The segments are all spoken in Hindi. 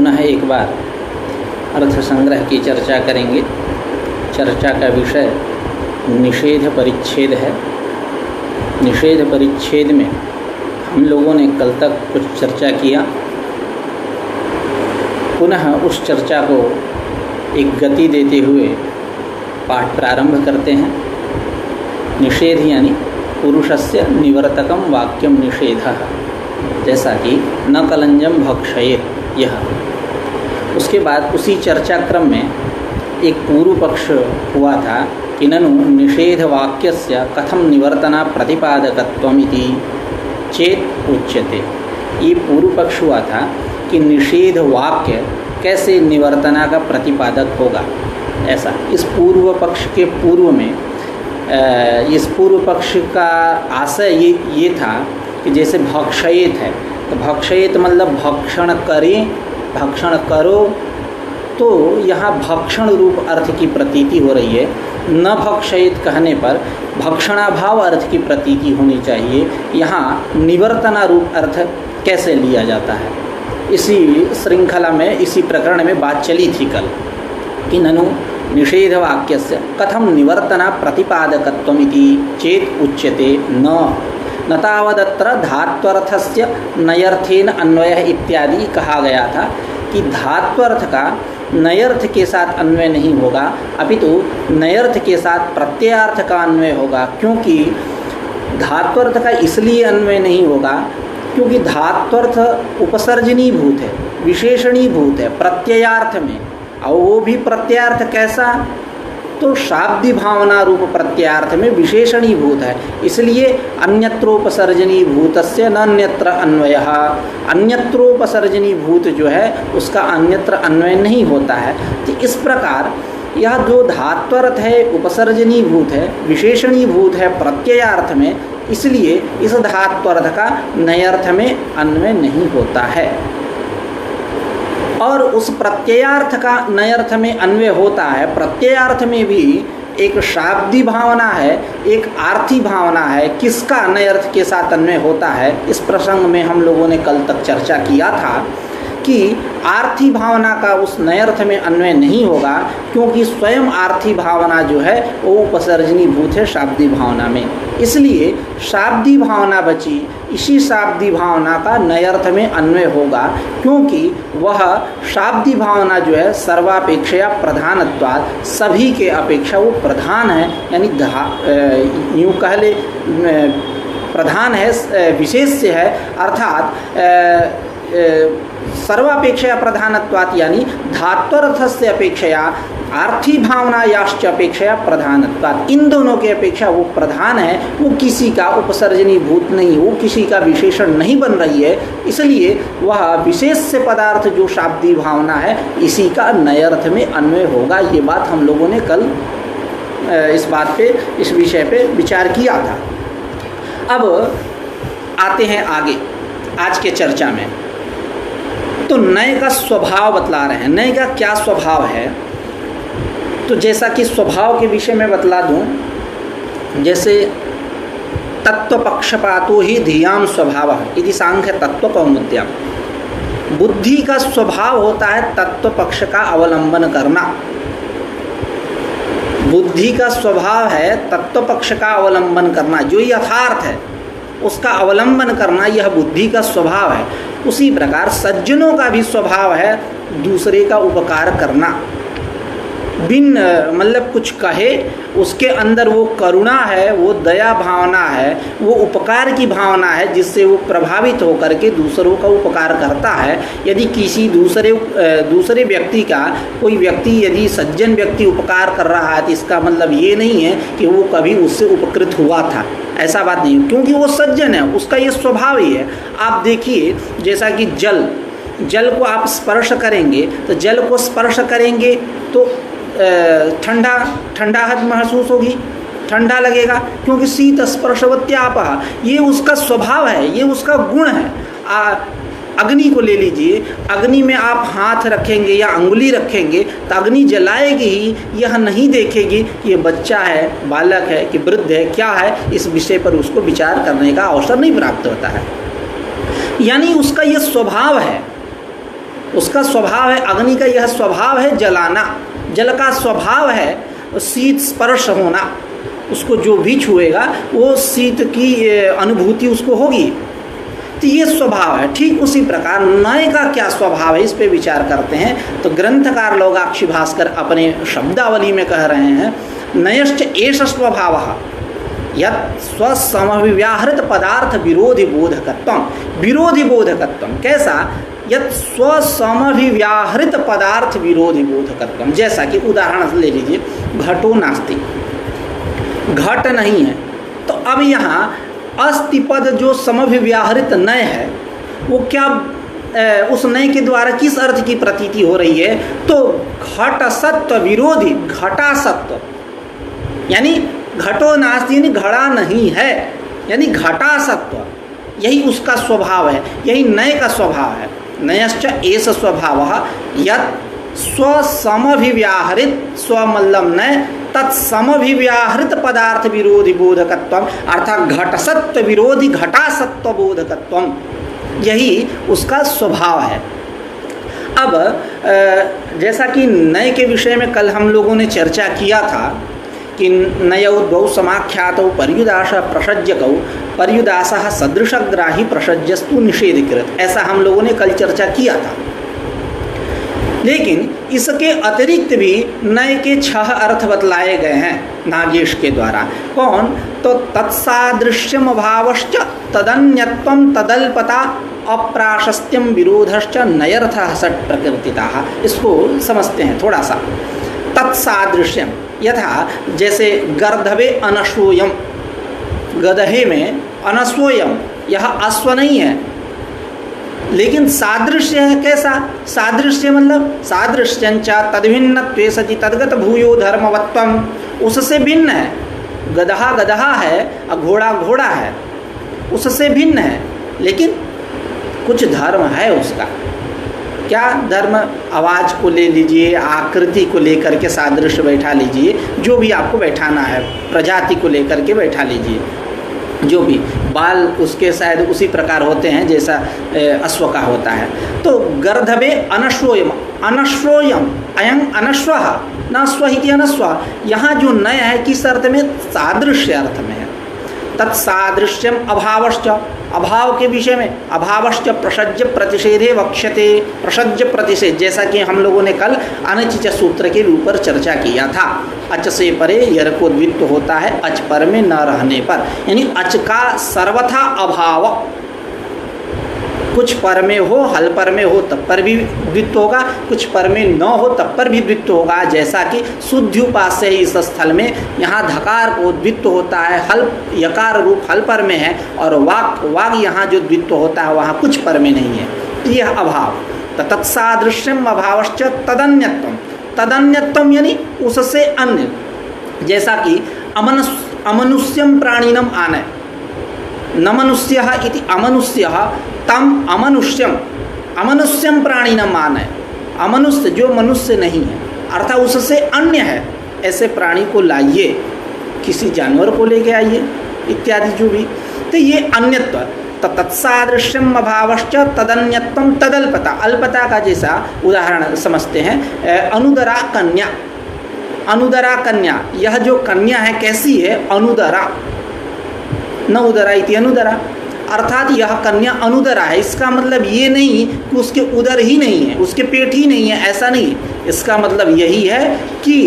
पुनः एक बार अर्थ संग्रह की चर्चा करेंगे। चर्चा का विषय निषेध परिच्छेद है। निषेध परिच्छेद में हम लोगों ने कल तक कुछ चर्चा किया। पुनः उस चर्चा को एक गति देते हुए पाठ प्रारंभ करते हैं। निषेध यानी पुरुषस्य निवर्तकम वाक्यम निषेधः, जैसा कि न कलंजम भक्षयेत् यह। उसके बाद उसी चर्चा क्रम में एक पूर्व पक्ष हुआ था कि ननु निषेध वाक्यस्य कथम निवर्तना प्रतिपादकत्वमिति चेत उच्यते। ये पूर्व पक्ष हुआ था कि निषेध वाक्य कैसे निवर्तना का प्रतिपादक होगा। ऐसा इस पूर्व पक्ष के पूर्व में इस पूर्व पक्ष का आशय ये था कि जैसे भक्षयेत है, तो भक्षयेत मतलब भक्षण करें, भक्षण करो, तो यहाँ भक्षण रूप अर्थ की प्रतीति हो रही है। न भक्षयेत कहने पर भक्षणाभाव अर्थ की प्रतीति होनी चाहिए। यहाँ निवर्तना रूप अर्थ कैसे लिया जाता है, इसी श्रृंखला में, इसी प्रकरण में बात चली थी कल कि ननु निषेध वाक्यस्य कथम निवर्तना प्रतिपादकत्वमिति चेत उच्यते न तावदत्र धात्वर्थस्य नयर्थेन अन्वयः इत्यादि कहा गया था कि धात्वर्थ का नयर्थ के साथ अन्वय नहीं होगा, अपितु नयर्थ के साथ प्रत्ययार्थ का अन्वय होगा। क्योंकि धात्वर्थ का इसलिए अन्वय नहीं होगा क्योंकि धात्वर्थ उपसर्जनीभूत है, विशेषणीभूत है प्रत्ययार्थ में, और वो भी प्रत्ययार्थ कैसा, तो शाब्दी भावना रूप प्रत्ययार्थ में विशेषणीभूत है। इसलिए अन्यत्रोपसर्जनीभूतस्य न अन्यत्र अन्वयः, अन्यत्रोपसर्जनीभूत जो है उसका अन्यत्र अन्वय नहीं होता है। तो इस प्रकार यह जो धात्वर्थ है उपसर्जनीभूत है, विशेषणीभूत है प्रत्ययार्थ में, इसलिए इस धात्वर्थ का नयर्थ में अन्वय नहीं होता है। और उस प्रत्ययार्थ का नयर्थ में अन्वय होता है। प्रत्ययार्थ में भी एक शाब्दी भावना है, एक आर्थी भावना है। किसका नयर्थ के साथ अन्वय होता है, इस प्रसंग में हम लोगों ने कल तक चर्चा किया था कि आर्थी भावना का उस नयर्थ में अन्वय नहीं होगा क्योंकि स्वयं आर्थी भावना जो है वो उपसर्जनीभूत है शाब्दी भावना में। इसलिए शाब्दी भावना बची, इसी शाब्दी भावना का नयर्थ में अन्वय होगा क्योंकि वह शाब्दी भावना जो है सर्वापेक्षया प्रधानत्वात्, सभी के अपेक्षा वो प्रधान है। यानी यूँ कह ले प्रधान है, विशेष्य है, अर्थात सर्वापेक्षया प्रधानत्वात्, यानी धात्वर्थस्य अपेक्षया आर्थी भावना याश्च अपेक्षया प्रधानत्वात्, इन दोनों के अपेक्षा वो प्रधान है। वो किसी का उपसर्जनीभूत नहीं, वो किसी का विशेषण नहीं बन रही है। इसलिए वह विशेष्य पदार्थ जो शाब्दी भावना है इसी का नयर्थ में अन्वय होगा। ये बात हम लोगों ने कल इस बात पे, इस विषय पे विचार किया था। अब आते हैं आगे आज के चर्चा में। तो नय का स्वभाव बतला रहे हैं। नय का क्या स्वभाव है, तो जैसा कि स्वभाव के विषय में बतला दूं, जैसे तत्व पक्षपातो ही धियाम स्वभावः इति सांख्य तत्व कौमुद्याम। बुद्धि का स्वभाव होता है तत्व पक्ष का अवलंबन करना। बुद्धि का स्वभाव है तत्व पक्ष का अवलंबन करना, जो यथार्थ है उसका अवलंबन करना, यह बुद्धि का स्वभाव है। उसी प्रकार सज्जनों का भी स्वभाव है दूसरे का उपकार करना, बिन मतलब कुछ कहे उसके अंदर वो करुणा है, वो दया भावना है, वो उपकार की भावना है, जिससे वो प्रभावित होकर के दूसरों का उपकार करता है। यदि किसी दूसरे व्यक्ति का, कोई व्यक्ति यदि सज्जन व्यक्ति उपकार कर रहा है तो इसका मतलब ये नहीं है कि वो कभी उससे उपकृत हुआ था, ऐसा बात नहीं, क्योंकि वो सज्जन है, उसका ये स्वभाव ही है। आप देखिए जैसा कि जल को आप स्पर्श करेंगे, तो जल को स्पर्श करेंगे तो ठंडाहट महसूस होगी, ठंडा लगेगा, क्योंकि शीत स्पर्शवत्यापः, ये उसका स्वभाव है, ये उसका गुण है। अग्नि को ले लीजिए, अग्नि में आप हाथ रखेंगे या अंगुली रखेंगे तो अग्नि जलाएगी ही, यह नहीं देखेगी कि ये बच्चा है, बालक है कि वृद्ध है, क्या है, इस विषय पर उसको विचार करने का अवसर नहीं प्राप्त होता है। यानी उसका ये स्वभाव है, उसका स्वभाव है, अग्नि का यह स्वभाव है जलाना, जल का स्वभाव है शीत स्पर्श होना, उसको जो भी छुएगा वो शीत की अनुभूति उसको होगी, तो ये स्वभाव है। ठीक उसी प्रकार नय का क्या स्वभाव है, इस पे विचार करते हैं। तो ग्रंथकार लोगाक्षी भास्कर अपने शब्दावली में कह रहे हैं, नयश्च एष स्वभावः यत् स्वसमव्याहृत पदार्थ विरोधी बोधकत्वम, विरोधी बोधकत्वम कैसा, यत् स्वसमव्याहृत पदार्थ विरोधी बोधकत्वम। जैसा कि उदाहरण ले लीजिए, घटो नास्ति, घट नहीं है, तो अब यहाँ अस्तिपद जो समव्याहृत नय है वो क्या उस नय के द्वारा किस अर्थ की प्रतीति हो रही है, तो घट सत्व विरोधी घटासत्व, यानी घटो नास्ति यानी घड़ा नहीं है, यानी घटासत्व, यही उसका स्वभाव है, यही नय का स्वभाव है। नयश्च एष स्वभावः यत् स्वसमभिव्याहृत, स्वमल्लम नय तत्समभिव्याहृत पदार्थ विरोधी बोधकत्वम, अर्थात घटसत्व विरोधी घटासत्व बोधकत्वम, यही उसका स्वभाव है। अब जैसा कि नय के विषय में कल हम लोगों ने चर्चा किया था कि नयोद्भव समाख्यातौ पर्युदास प्रसज्यकौ पर्युदासः सदृशग्राही प्रसज्यस्तु निषेधकृत, ऐसा हम लोगों ने कल चर्चा किया था। लेकिन इसके अतिरिक्त भी नय के 6 अर्थ बतलाए गए हैं नागेश के द्वारा। कौन, तो तत्सादृश्यम अभावश्च तदन्यत्वम तदल्पता अप्राशस्त्यम विरोधश्च नयर्थः षट् प्रकृतितः। इसको समझते हैं थोड़ा सा। तत्सादृश्यम यथा जैसे गर्धवे अनश्वोयम, गदहे में अनश्वोयम, यह अश्व नहीं है लेकिन सादृश्य है। कैसा सादृश्य, मतलब सादृश्यंच तद्भिन्नत्वे सति तद्गत भूयो धर्मवत्वम, उससे भिन्न है। गदहा गदहा है और घोड़ा घोड़ा है, उससे भिन्न है, लेकिन कुछ धर्म है उसका। क्या धर्म, आवाज़ को ले लीजिए, आकृति को लेकर के सादृश्य बैठा लीजिए, जो भी आपको बैठाना है, प्रजाति को लेकर के बैठा लीजिए, जो भी बाल उसके शायद उसी प्रकार होते हैं जैसा अश्व का होता है। तो गर्धवे अनश्वोयम, अनश्वोयम अयं अनश्वः न स्वहिति अनश्व, यहाँ जो नय है किस अर्थ में, सादृश्य अर्थ में है। तत्सादृश्यम अभावश्च, अभाव के विषय में अभावश्च प्रसज्य प्रतिषेधे वक्ष्यते, प्रसज्य प्रतिषेध, जैसा कि हम लोगों ने कल अनचिच सूत्र के ऊपर चर्चा किया था। अच से परे यर को द्वित्व होता है अच पर में न रहने पर, यानी अच का सर्वथा अभाव, कुछ पर में हो, हल पर में हो तब पर भी द्वित्व होगा, कुछ पर में न हो तब पर भी द्वित्व होगा। जैसा कि शुद्ध्युपास्य इस स्थल में यहाँ धकार को द्वित्व होता है, हल यकार रूप हल पर में है, और वाग यहाँ जो द्वित्व होता है वहाँ कुछ पर में नहीं है, यह अभाव। तत्सादृश्यम अभावश्च तदन्यत्वम, तदन्यत्वम यानी उससे अन्य, जैसा कि अमनुष्यम प्राणिनम आनय, न मनुष्यः इति अमनुष्यः तम अमनुष्यम, अमनुष्यम प्राणिनम आनय, अमनुष्य जो मनुष्य नहीं है अर्थात उससे अन्य है, ऐसे प्राणी को लाइए, किसी जानवर को लेके आइए इत्यादि जो भी। तो ये अन्यत्व, तत्सादृश्यम अभावश्च तदन्यत्वम तदल्पता, अल्पता का जैसा उदाहरण समझते हैं। अनुदरा कन्या, अनुदरा कन्या, यह जो कन्या है कैसी है, अनुदरा, न उदरा इति अनुदरा, अर्थात यह कन्या अनुदरा है। इसका मतलब ये नहीं कि उसके उदर ही नहीं है, उसके पेट ही नहीं है, ऐसा नहीं। इसका मतलब यही है कि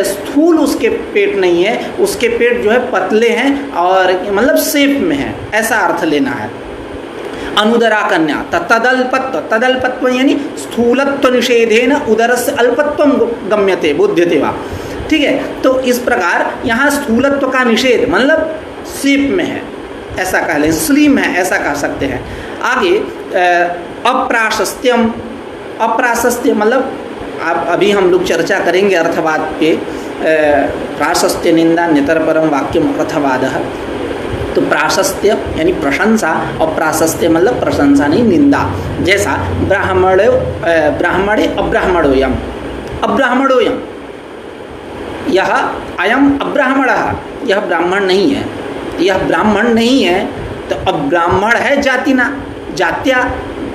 स्थूल उसके पेट नहीं है, उसके पेट जो है पतले हैं और मतलब शेप में है, ऐसा अर्थ लेना है। अनुदरा कन्या तदल्पत्व, तदल्पत्व यानी स्थूलत्व निषेधेन उदरस्य अल्पत्वं गम्यते बुध्यते वा, ठीक है। तो इस प्रकार यहाँ स्थूलत्व का निषेध मतलब शेप में है, ऐसा कह लें, स्लिम है, ऐसा कह सकते हैं। आगे अप्राशस्त्यम, अप्राशस्त्य मतलब आप अभी हम लोग चर्चा करेंगे अर्थवाद पे। प्राशस्त्य निंदा नितर परम वाक्यम अर्थवादः, तो प्राशस्त्य यानी प्रशंसा और प्राशस्त्य मतलब प्रशंसा नहीं निंदा। जैसा ब्राह्मणे अब्राह्मणोयम, अब्राह्मणोयम, यह अयम अब्राह्मणः, यह ब्राह्मण नहीं है, यह ब्राह्मण नहीं है, तो अब ब्राह्मण है जातिना, जात्या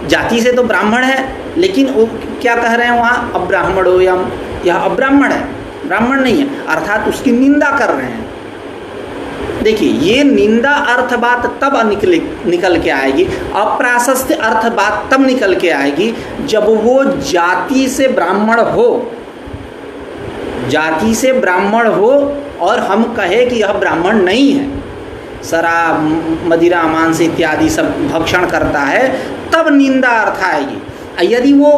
जाति से तो ब्राह्मण है, लेकिन वो क्या कह रहे हैं वहाँ, अब्राह्मणोयम, यह अब्राह्मण है, ब्राह्मण नहीं है, अर्थात उसकी निंदा कर रहे हैं। देखिए ये निंदा अर्थ बात तब निकल के आएगी, अप्राशस्त्य अर्थ बात तब निकल के आएगी जब वो जाति से ब्राह्मण हो, जाति से ब्राह्मण हो और हम कहे कि यह ब्राह्मण नहीं है, शराब मदिरा मांस इत्यादि सब भक्षण करता है, तब निंदा अर्थ आएगी। यदि वो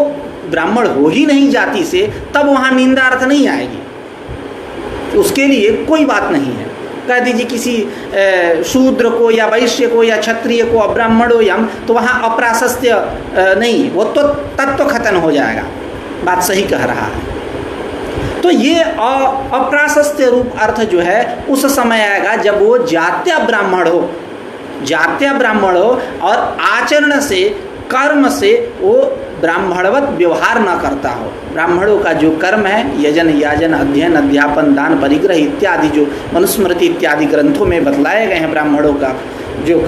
ब्राह्मण हो ही नहीं जाति से, तब वहाँ निंदा अर्थ नहीं आएगी, उसके लिए कोई बात नहीं है। कह दीजिए किसी शूद्र को या वैश्य को या क्षत्रिय को अब्राह्मणोयम, तो वहाँ अप्राशस्त्य नहीं, वो तो तत्व खतन हो जाएगा, बात सही कह रहा है। तो ये अप्राशस्त्य रूप अर्थ जो है उस समय आएगा जब वो जात्या ब्राह्मण हो, जात्या ब्राह्मण हो और आचरण से, कर्म से वो ब्राह्मणवत व्यवहार न करता हो। ब्राह्मणों का जो कर्म है, यजन याजन अध्ययन अध्यापन दान परिग्रह इत्यादि जो मनुस्मृति इत्यादि ग्रंथों में बतलाए गए हैं, ब्राह्मणों का जो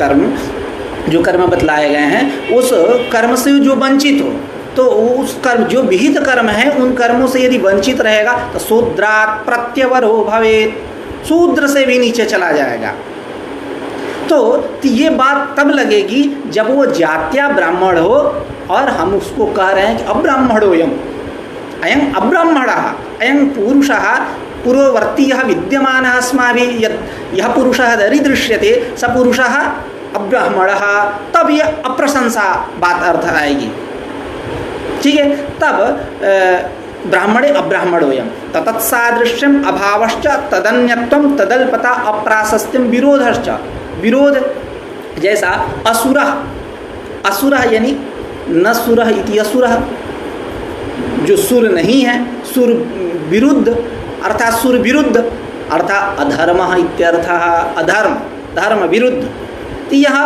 कर्म बतलाए गए हैं, उस कर्म से जो वंचित हो, तो उस कर्म जो विहित कर्म है उन कर्मों से यदि वंचित रहेगा तो शूद्रात् प्रत्यवरो भवेत्, शूद्र से भी नीचे चला जाएगा। तो ये बात तब लगेगी जब वो जात्या ब्राह्मण हो और हम उसको कह रहे हैं कि अब्राह्मणोयम, अयं अब्राह्मणः, अयं पुरुषः पूर्ववर्तीयः विद्यमानः अस्माभिः, यः पुरुषः दरिदृश्यते स पुरुषः अब्राह्मणः, तब ये अप्रशंसा बात अर्थ आएगी। ठीक है, तब ब्राह्मणे अब्राह्मणोयम तत्सादृश्यम अभावश्च तदन्यत्वम तदल्पता अप्राशस्त्यम विरोधश्च, विरोध जैसा असुरः, असुरः यानी न सुरः इति असुरः, जो सुर नहीं है, सुर विरुद्ध अर्थात सुर विरुद्ध अर्थात अधर्मः इत्यर्थः, अधर्म धर्म विरुद्ध, तो यह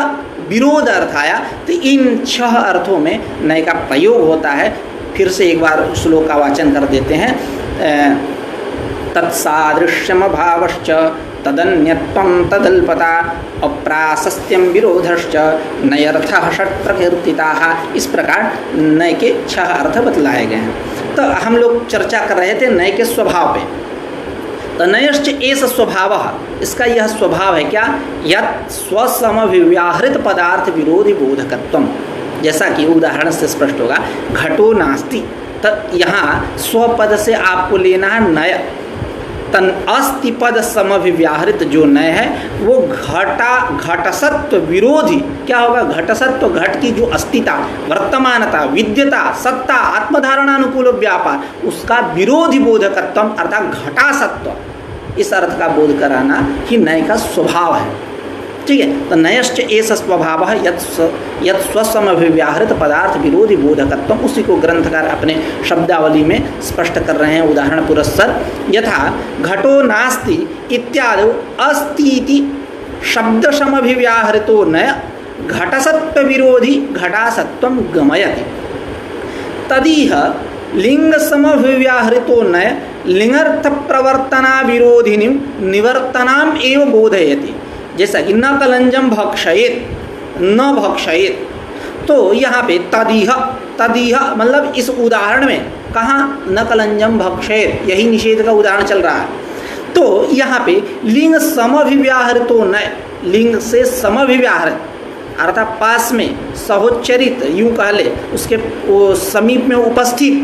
विरोध अर्थ आया। तो इन 6 अर्थों में नय का प्रयोग होता है। फिर से एक बार श्लोक का वाचन कर देते हैं। तत्सादृश्यम भावश्च तदन्यत्वं तदल्पता अप्राशस्त्यम विरोधश्च नयर्थः षट् प्रकीर्तिताः। इस प्रकार नय के 6 अर्थ बतलाए गए हैं। तो हम लोग चर्चा कर रहे थे नय के स्वभाव पे। तो नयश्च एष स्वभावः, इसका यह स्वभाव है क्या, यत् स्वसमव्याहृत पदार्थ विरोधी बोधकत्वम। जैसा कि उदाहरण से स्पष्ट होगा, घटो नास्ति, तो यहाँ स्वपद से आपको लेना है नय। तन अस्ति पद समव्याहृत जो नय है वो घटसत्व विरोधी क्या होगा, घटसत्व घट की जो अस्तिता, वर्तमानता, विद्यता, सत्ता, आत्मधारणानुकूल व्यापार, उसका विरोधी बोधकत्व अर्थात घटासत्व, इस अर्थ का बोध कराना ही नय का स्वभाव है। ठीक है, तो नयश्च एष स्वभावः यत् स्वसमव्याहृत पदार्थ विरोधी बोधकत्व, उसी को ग्रंथकार अपने शब्दावली में स्पष्ट कर रहे हैं उदाहरण पुरस्सर। यथा घटो नास्ति इत्यादि अस्तीति शब्द समभिव्याहृतो नय घटसत्व विरोधी घटासत्वं गमयति, तदिह लिंग समभिव्याहृतो नय लिंगर्थ प्रवर्तना विरोधिनीं निवर्तनाम एव बोधयति। जैसा कि न कलंजम भक्षयेत, न भक्षयेत, तो यहाँ पे तदीह मतलब इस उदाहरण में कहाँ न कलंजम भक्षयेत, यही निषेध का उदाहरण चल रहा है। तो यहाँ पे लिंग समभिव्याहृतो नय, लिंग से समभिव्याहृत अर्थात पास में, सहोच्चरित यूँ कह ले, उसके समीप में उपस्थित,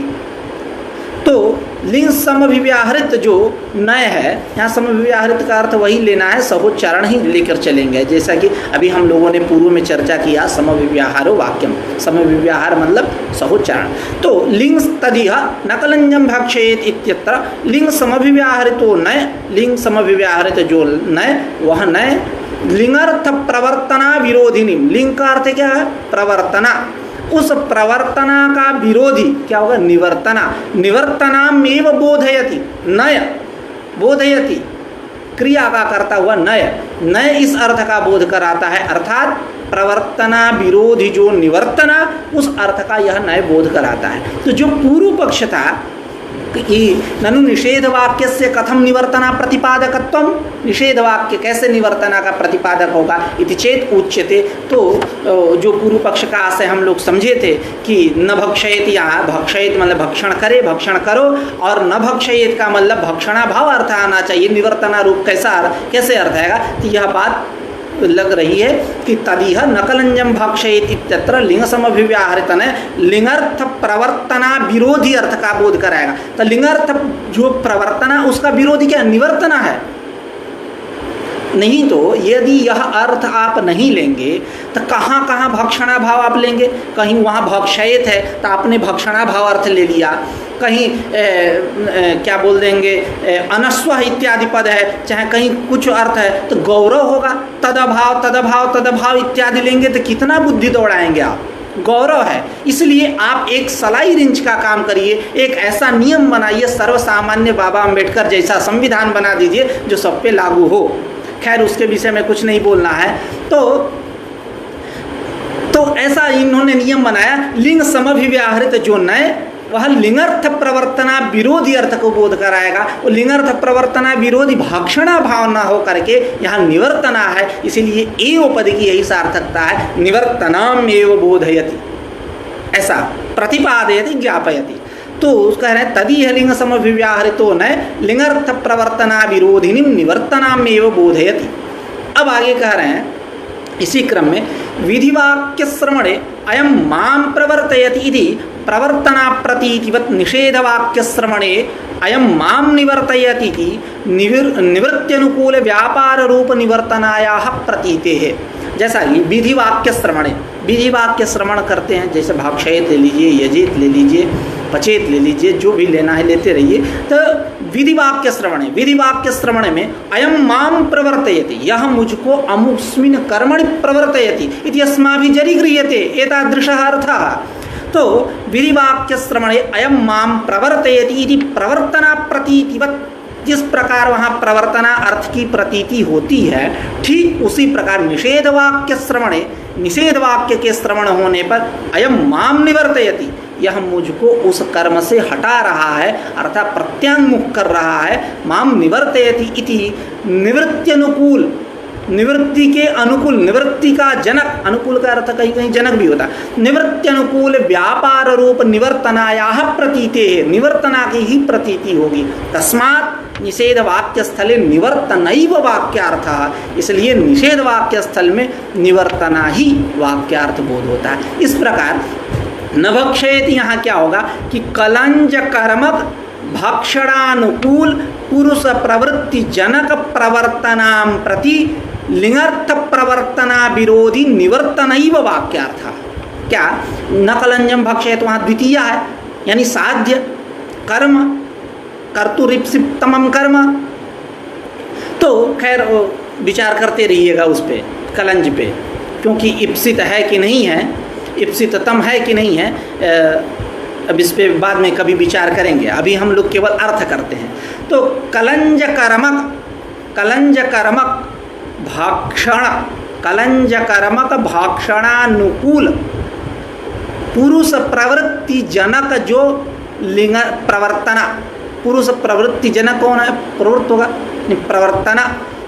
तो लिंग समभिव्याहृत जो नय है, यहाँ समभिव्याहृत का अर्थ वही लेना है, सहोच्चारण ही लेकर चलेंगे। जैसा कि अभी हम लोगों ने पूर्व में चर्चा किया, समविव्याहारो वाक्यम, समविव्याहार मतलब सहोच्चारण। तो लिंग तदिह नकलंजम भक्षयेत इत्यत्र लिंग समभिव्याहृतो नय, लिंग समभिव्याहृत जो नय वह नय लिंगर्थ प्रवर्तना विरोधिनी, लिंग का अर्थ क्या है, प्रवर्तना, उस प्रवर्तना का विरोधी क्या होगा, निवर्तना, निवर्तनामेव बोधयति, नय बोधयति क्रिया का करता हुआ नय, नय इस अर्थ का बोध कराता है, अर्थात प्रवर्तना विरोधी जो निवर्तना, उस अर्थ का यह नय बोध कराता है। तो जो पूर्व पक्ष था ननु निषेध वाक्य से कथम निवर्तना प्रतिपादकत्वम, निषेध वाक्य कैसे निवर्तना का प्रतिपादक होगा इति चेत उच्यते। तो जो पूर्व पक्ष का आशय हम लोग समझे थे कि न भक्षयेत, यहाँ भक्षयेत मतलब भक्षण करे, भक्षण करो, और न भक्षयेत का मतलब भक्षणा भाव अर्थ आना चाहिए। निवर्तना रूप कैसे अर्थ आएगा, तो यह बात लग रही है कि तदिह नकलंजम भक्षयेत इत्यत्र लिंग समभिव्याहृतन लिंगर्थ प्रवर्तना विरोधी अर्थ का बोध कराएगा। तो लिंगर्थ जो प्रवर्तना उसका विरोधी क्या, निवर्तना है। नहीं तो यदि यह अर्थ आप नहीं लेंगे तो कहाँ कहाँ भक्षणा भाव आप लेंगे। कहीं वहाँ भक्षयेत है तो आपने भक्षणा भाव अर्थ ले लिया, कहीं क्या बोल देंगे अनस्व इत्यादि पद है, चाहे कहीं कुछ अर्थ है तो गौरव होगा, तदभाव तदभाव तदभाव इत्यादि लेंगे तो कितना बुद्धि दौड़ाएंगे आप। गौरव है, इसलिए आप एक सलाई रिंच का काम करिए, एक ऐसा नियम बनाइए, सर्वसामान्य बाबा अम्बेडकर जैसा संविधान बना दीजिए जो सब पे लागू हो। खैर उसके विषय में कुछ नहीं बोलना है। तो ऐसा इन्होंने नियम बनाया, लिंग समभिव्याहृत जो नए वह लिंगर्थ प्रवर्तना विरोधी अर्थ को बोध कराएगा। और लिंगर्थ प्रवर्तना विरोधी भाक्षणा भाव न हो करके यहाँ निवर्तना है, इसीलिए एव पद की यही सार्थकता है, निवर्तनाम एव बोधयति, ऐसा प्रतिपादयति ज्ञापयति। तो कह रहे हैं तदीह लिंग समभिव्याहृतो न लिंगर्थ प्रवर्तना विरोधिनी निवर्तनाम एव बोधयति। अब आगे कह रहे हैं इसी क्रम में विधिवाक्य श्रवणे अयम माम प्रवर्तयति इति प्रवर्तना प्रतीतिवत निषेधवाक्य श्रवणे अयम माम निवर्तयति इति निवृत्त्यनुकूल व्यापार रूप निवर्तनायाः प्रतीते है। जैसा कि विधिवाक्य श्रवणे, विधिवाक्य श्रवण करते हैं, जैसे भाक्षयेत ले लीजिए, यजेत ले लीजिए, पचेत ले लीजिए, जो भी लेना है लेते रहिए। तो विधिवाक्य श्रवण है, विधिवाक्य श्रवण में अयम माम प्रवर्तयति, यह मुझको अमुस्मिन् कर्मणि प्रवर्तयति इति अस्माभिः जरीक्रियते एतादृशः अर्थः। तो विधिवाक्य श्रवणे अयम माम प्रवर्तयति इति प्रवर्तना प्रतीतिवत, जिस प्रकार वहाँ प्रवर्तना अर्थ की प्रतीति होती है, ठीक उसी प्रकार निषेध वाक्य श्रवणे, निषेध वाक्य के श्रवण होने पर अयम माम निवर्तयति, यह मुझको उस कर्म से हटा रहा है, अर्थात प्रत्यांगमुख कर रहा है। माम निवर्तयति इति निवृत्त्यनुकूल, निवृत्ति के अनुकूल, निवृत्ति का जनक, अनुकूल का अर्थ कहीं कहीं जनक भी होता है, निवृत्त्यनुकूल व्यापार रूप निवर्तनायाः प्रतीते है, निवर्तना की ही प्रतीति होगी। तस्मात् निषेध वाक्य स्थले निवर्तनैव वाक्यार्थः, इसलिए निषेध वाक्य स्थल में निवर्तना ही वाक्यार्थ बोध होता है। इस प्रकार न भक्षयेत यहाँ क्या होगा कि कलंज कर्मक भक्षणानुकूल पुरुष प्रवृत्ति जनक प्रवर्तनाम प्रति लिंगर्थ प्रवर्तना विरोधी निवर्तनैव वाक्यार्थ। क्या न कलंजम भक्षयेत वहाँ द्वितीय है, यानी साध्य कर्म, कर्तुरीप्सितमम कर्म। तो खैर विचार करते रहिएगा उस पे, कलंज पे, क्योंकि इप्सित है कि नहीं है, इप्सिततम है कि नहीं है, अब इस पे बाद में कभी विचार करेंगे, अभी हम लोग केवल अर्थ करते हैं। तो कलंज कर्मक, कलंज कर्मक भाक्षण, कलंज कर्मक भाक्षणानुकूल पुरुष प्रवृत्ति जनक जो लिंग प्रवर्तना, पुरुष प्रवृत्ति जनक कौन है, प्रवृत्त होगा, प्रवर्तना,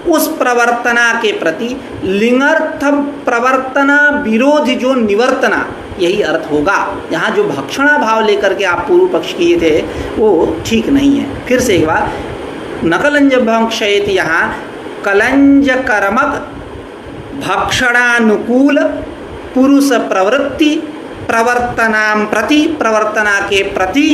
उस प्रवर्तना के प्रति लिंगर्थ प्रवर्तना विरोधी जो निवर्तना, यही अर्थ होगा। यहाँ जो भक्षणा भाव लेकर के आप पूर्व पक्ष किए थे वो ठीक नहीं है। फिर से एक बार, नकलंज भक्षयेत, यहाँ कलंज कर्मक भक्षणानुकूल पुरुष प्रवृत्ति प्रवर्तनाम प्रति, प्रवर्तना के प्रति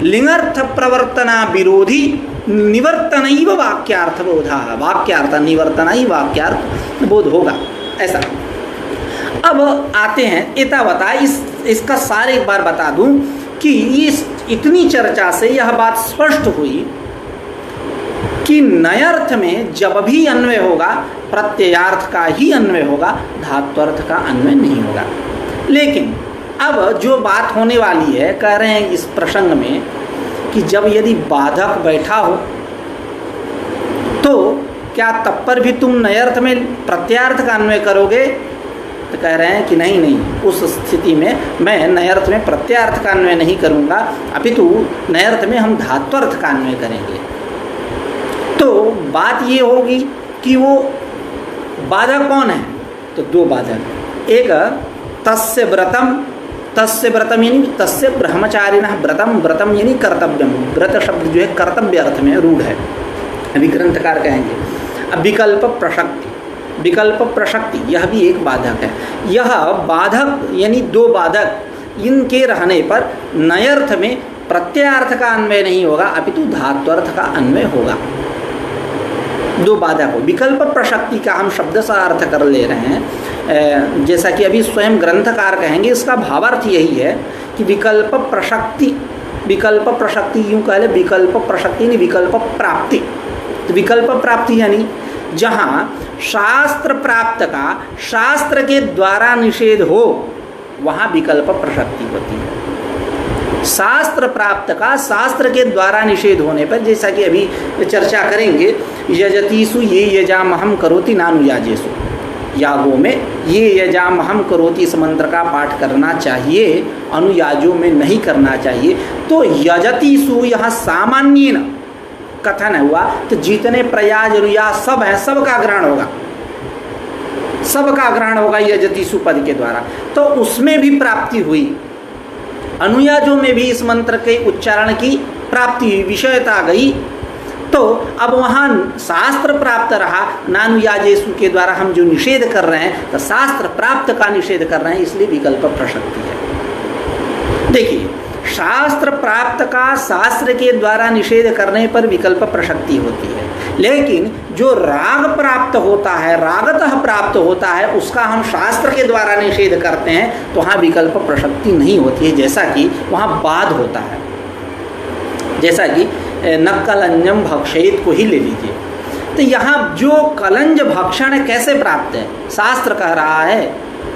लिंगर्थ प्रवर्तना विरोधी निवर्तनैव वाक्यार्थ बोधा, वाक्यार्थ निवर्तना ही वाक्यार्थ बोध होगा, ऐसा। अब आते हैं एतावता, इसका सार एक बार बता दूं कि इस इतनी चर्चा से यह बात स्पष्ट हुई कि नयर्थ में जब भी अन्वय होगा प्रत्ययार्थ का ही अन्वय होगा, धात्वर्थ का अन्वय नहीं होगा। लेकिन अब जो बात होने वाली है, कह रहे हैं इस प्रसंग में कि जब यदि बाधक बैठा हो तो क्या तब पर भी तुम नयर्थ में प्रत्यार्थ का अन्वय करोगे? तो कह रहे हैं कि नहीं नहीं, उस स्थिति में मैं नयर्थ में प्रत्ययार्थ का अन्वय नहीं करूँगा, अपितु नयर्थ में हम धात्वर्थ का अन्वय करेंगे। तो बात ये होगी कि वो बाधक कौन है, तो दो बाधक, एक तस्य व्रतम यानी तस्य ब्रह्मचारिणः व्रतम, व्रतम यानी कर्तव्यम, व्रत शब्द जो है कर्तव्य अर्थ में रूढ़ है, अभी ग्रंथकार कहेंगे। अब विकल्प प्रसक्ति यह भी एक बाधक है। यह बाधक यानी दो बाधक, इनके रहने पर नयर्थ में प्रत्ययार्थ का अन्वय नहीं होगा, अपितु धात्वर्थ का अन्वय होगा। दो बाधक हो। विकल्प प्रसक्ति का हम शब्द सा अर्थ कर ले रहे हैं, जैसा कि अभी स्वयं ग्रंथकार कहेंगे। इसका भावार्थ यही है कि विकल्प प्रसक्ति यूँ कह ले, विकल्प प्रसक्ति नहीं विकल्प प्राप्ति। तो विकल्प प्राप्ति यानी जहाँ शास्त्र प्राप्त का शास्त्र के द्वारा निषेध हो, वहाँ विकल्प प्रसक्ति होती है। शास्त्र प्राप्त का शास्त्र के द्वारा निषेध होने पर, जैसा कि अभी चर्चा करेंगे, यजतीसु ये यजामहम करोति नानुयाजेसु, यागों में ये यजामहम करोति इस मंत्र का पाठ करना चाहिए, अनुयाजों में नहीं करना चाहिए। तो यजतीसु यहाँ सामान्य कथन हुआ, तो जितने प्रयाज अनुयाज सब हैं, सबका ग्रहण होगा, सबका ग्रहण होगा यजतीसु पद के द्वारा। तो उसमें भी प्राप्ति हुई, अनुयाजों में भी इस मंत्र के उच्चारण की प्राप्ति हुई, विषयता गई। तो अब वहाँ शास्त्र प्राप्त रहा, नानुयाजेसु के द्वारा हम जो निषेध कर रहे हैं, तो शास्त्र प्राप्त का निषेध कर रहे हैं, इसलिए विकल्प प्रसक्ति है। देखिए, शास्त्र प्राप्त का शास्त्र के द्वारा निषेध करने पर विकल्प प्रसक्ति होती है, लेकिन जो राग प्राप्त होता है, रागतः प्राप्त होता है, उसका हम शास्त्र के द्वारा निषेध करते हैं, तो वहाँ विकल्प प्रसक्ति नहीं होती है। जैसा कि वहाँ बाध होता है, जैसा कि न कलंजम भक्षयित को ही ले लीजिए। तो यहाँ जो कलंज भक्षण कैसे प्राप्त है, शास्त्र कह रहा है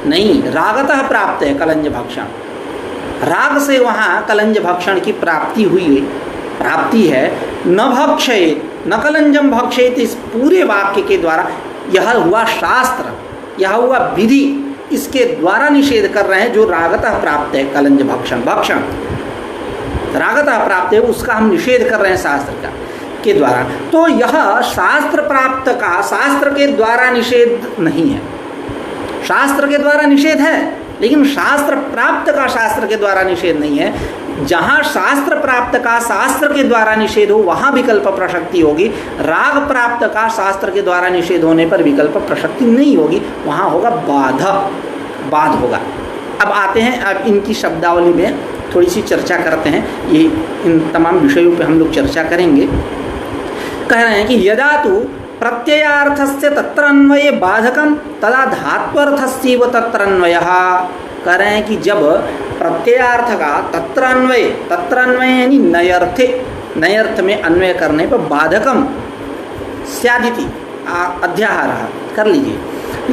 नहीं, रागतः प्राप्त है कलंज भक्षण, राग से वहाँ कलंज भक्षण की प्राप्ति हुई, प्राप्ति है। न भक्षयेत न कलंजम भक्षयेत, इस पूरे वाक्य के द्वारा यह हुआ शास्त्र, यह हुआ विधि, इसके द्वारा निषेध कर रहे हैं जो रागतः प्राप्त है कलंज भक्षण, भक्षण रागतः प्राप्त है, उसका हम निषेध कर रहे हैं शास्त्र का के द्वारा। तो यह शास्त्र प्राप्त का शास्त्र के द्वारा निषेध नहीं है, शास्त्र के द्वारा निषेध है, लेकिन शास्त्र प्राप्त का शास्त्र के द्वारा निषेध नहीं है। जहाँ शास्त्र प्राप्त का शास्त्र के द्वारा निषेध हो, वहाँ विकल्प प्रसक्ति होगी। राग प्राप्त का शास्त्र के द्वारा निषेध होने पर विकल्प प्रसक्ति नहीं होगी, वहाँ होगा बाध होगा। अब आते हैं, अब इनकी शब्दावली में थोड़ी सी चर्चा करते हैं, ये इन तमाम विषयों पे हम लोग चर्चा करेंगे। कह रहे हैं कि यदा तो प्रत्ययार्थस्य तत्र अन्वये बाधकम तदा धात्वर्थस्यैव तत्र अन्वयः। कह रहे हैं कि जब प्रत्ययार्थ का तत्र अन्वय यानी नयर्थ में अन्वय करने पर बाधकम स्यादिति अध्याहारः कर लीजिए।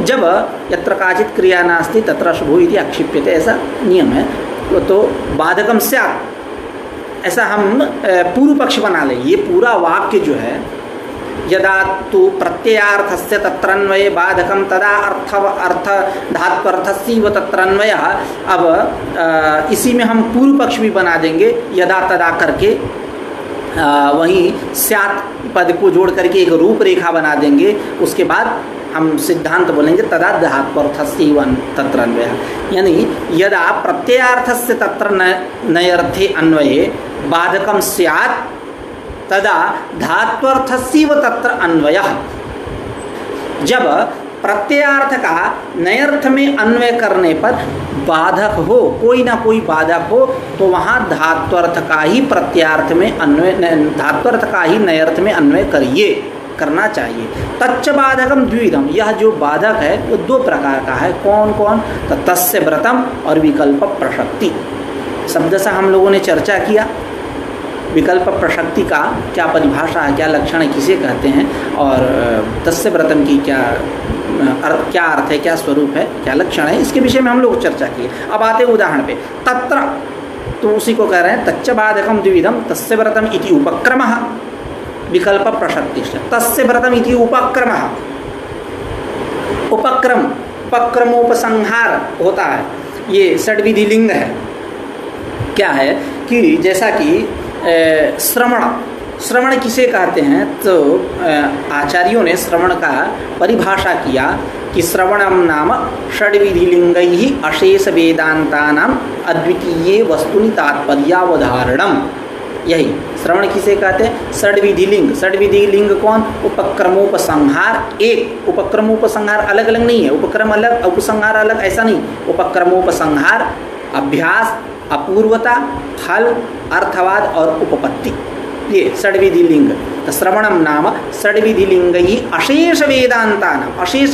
जब यत्र काचित क्रिया नास्ति तत्र शुभो इति आक्षिप्यते, ऐसा नियम है, तो बाधकम स्यात्, ऐसा हम पूर्व पक्ष बना लें। ये पूरा वाक्य जो है, यदा तु प्रत्ययार्थस्य तत्रन्वये बाधकम तदा अर्थ धात्वर्थस्यैव तत्रन्वयः। अब इसी में हम पूर्व पक्ष भी बना देंगे, यदा तदा करके वहीं स्यात् पद को जोड़ करके एक रूपरेखा बना देंगे। उसके बाद हम सिद्धांत बोलेंगे तदा धात्वर्थस्यैव तत्रन्वयः, यानी यदा प्रत्ययार्थस्य तत्र नयर्थे अन्वये बाधकम स्यात् तदा धात्वर्थस्यैव तत्र अन्वयः। जब प्रत्ययार्थ का नयर्थ में अन्वय करने पर बाधक हो, कोई ना कोई बाधक हो, तो वहाँ धात्वर्थ का ही प्रत्ययार्थ में अन्वय, धात्वर्थ का ही नयर्थ में अन्वय करना चाहिए। तच्च बाधकम द्विविधम, यह जो बाधक है वो दो प्रकार का है। कौन कौन? तो तस्य व्रतम और विकल्प प्रसक्ति। शब्द से हम लोगों ने चर्चा किया विकल्प प्रसक्ति का क्या परिभाषा है, क्या लक्षण है, किसे कहते हैं, और तस्य व्रतम की क्या अर्थ है, क्या स्वरूप है, क्या लक्षण है, इसके विषय में हम लोग चर्चा किए। अब आते हैं उदाहरण पे। तत्र, तो उसी को कह रहे हैं तच्च बाधकम द्विविधम तस्य व्रतम इति उपक्रमः विकल्प प्रसक्तिश्च। तस्य व्रतम इति उपक्रमः, उपक्रम उपक्रमोपसंहार होता है, ये षड्विधि लिंग है। क्या है कि जैसा कि श्रवण किसे कहते हैं, तो आचार्यों ने श्रवण का परिभाषा किया कि श्रवणम नाम षड्विधिलिंगैहि अशेष वेदांतानाम अद्वितीये वस्तुनि तात्पर्यावधारणम। यही श्रवण किसे कहते हैं, षड्विधि लिंग कौन, उपक्रमोपसंहार। एक उपक्रमोपसंहार अलग अलग नहीं है, उपक्रम अलग उपसंहार अलग, ऐसा नहीं। उपक्रमोपसंहार अभ्यास, अपूर्वता, फल, अर्थवाद और उपपत्ति, ये षड्विधि लिंग। तो श्रवणम नाम षड्विधि लिंगैहि अशेष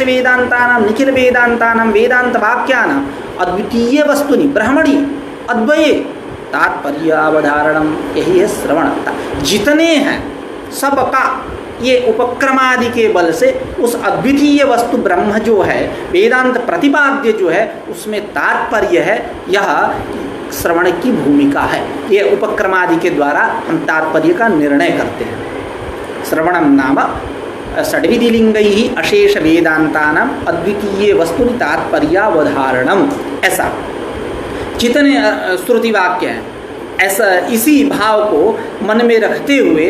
वेदांतानाम निखिल वेदांतानाम वेदांत वाक्यानाम अद्वितीय वस्तुनि ब्रह्मणि अद्वये तात्पर्यावधारणम। यही है श्रवणता। जितने हैं सबका ये उपक्रमादि के बल से उस अद्वितीय वस्तु ब्रह्म जो है, वेदांत प्रतिपाद्य जो है, उसमें तात्पर्य है। यह श्रवण की भूमिका है। ये उपक्रमादि के द्वारा हम तात्पर्य का निर्णय करते हैं। श्रवणम नाम षड्विधिलिंगैहि अशेष वेदांतानाम अद्वितीय वस्तुनि तात्पर्यावधारणम। ऐसा जितने श्रुति वाक्य हैं, ऐसा इसी भाव को मन में रखते हुए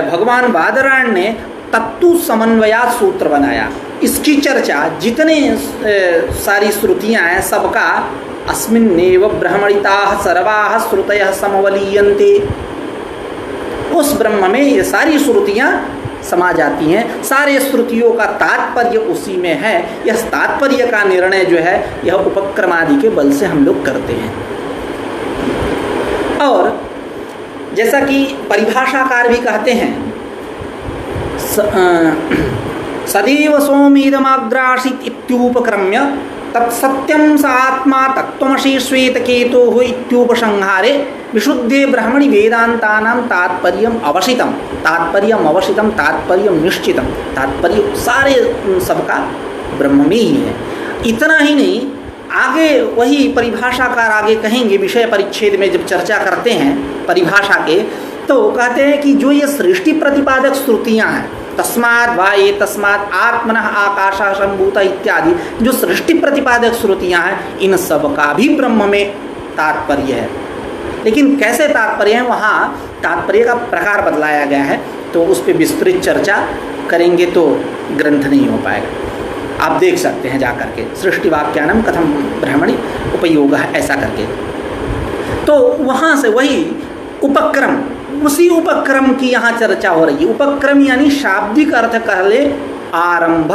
भगवान बादरायण ने तत्तु समन्वयात् सूत्र बनाया। इसकी चर्चा जितने सारी श्रुतियाँ हैं सबका अस्मिन्नेव ब्रह्मणिताः सर्वाः श्रुतयः समवलीयन्ते, उस ब्रह्म में ये सारी श्रुतियाँ समा जाती हैं। सारे श्रुतियों का तात्पर्य उसी में है। यह तात्पर्य का निर्णय जो है यह उपक्रमादि के बल से हम लोग करते हैं। और जैसा कि परिभाषाकार भी कहते हैं, सदैव सोमीदमाग्रासीत् इत्युपक्रम्य तत्सत्यं स आत्मा तत्त्वमसि श्वेतकेतोः इत्युपसंहारे विशुद्धे ब्रह्मणि वेदांतानां तात्पर्यम अवसितम तात्पर्यम निश्चितम। तात्पर्य सारे सबका ब्रह्म में ही है। इतना ही नहीं, आगे वही परिभाषाकार आगे कहेंगे, विषय परिच्छेद में जब चर्चा करते हैं परिभाषा के, तो कहते हैं कि जो ये सृष्टि प्रतिपादक श्रुतियाँ हैं, तस्मात् वा ये तस्मात् आत्मनः आकाशः सम्भूतः इत्यादि जो सृष्टि प्रतिपादक श्रुतियाँ हैं, इन सब का भी ब्रह्म में तात्पर्य है। लेकिन कैसे तात्पर्य है, वहाँ तात्पर्य का प्रकार बदलाया गया है, तो उस पर विस्तृत चर्चा करेंगे तो ग्रंथ नहीं हो पाएगा। आप देख सकते हैं जा करके, सृष्टि वाक्यानम कथम ब्रह्मणि उपयोग है, ऐसा करके। तो वहाँ से वही उपक्रम, उसी उपक्रम की यहाँ चर्चा हो रही है। उपक्रम यानी शाब्दिक अर्थ कह ले आरंभ।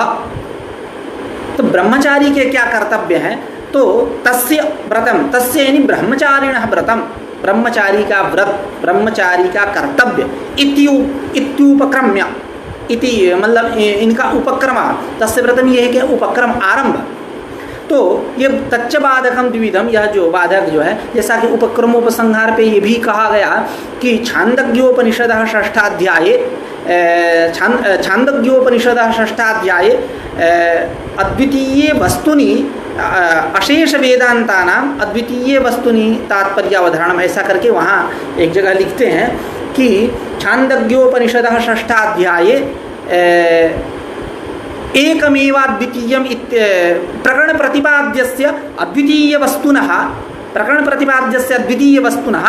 तो ब्रह्मचारी के क्या कर्तव्य हैं, तो तस्य व्रतम, तस्य यानी ब्रह्मचारिणः व्रतम, ब्रह्मचारी का व्रत, ब्रह्मचारी का कर्तव्य। इत्युपक्रम्य, इति मतलब इनका उपक्रमा, तस्य व्रतम ये है कि उपक्रम आरंभ। तो ये तच्च बाधकम द्विविधम, यह जो बाधक जो है, जैसा कि उपक्रमोपसंहार पे ये भी कहा गया कि छांदोग्योपनिषदः षष्ठाध्याये छांदोग्योपनिषदः षष्ठाध्याये अद्वितीये वस्तुनि अशेष वेदांतानाम अद्वितीय वस्तुनि तात्पर्यावधारणम, ऐसा करके वहाँ एक जगह लिखते हैं कि छांदोग्योपनिषदः षष्ठाध्याये एकमेवाद्वितीयम प्रकरण प्रतिपाद्यस्य अद्वितीय वस्तुनः, प्रकरण प्रतिपाद्यस्य अद्वितीय वस्तुनः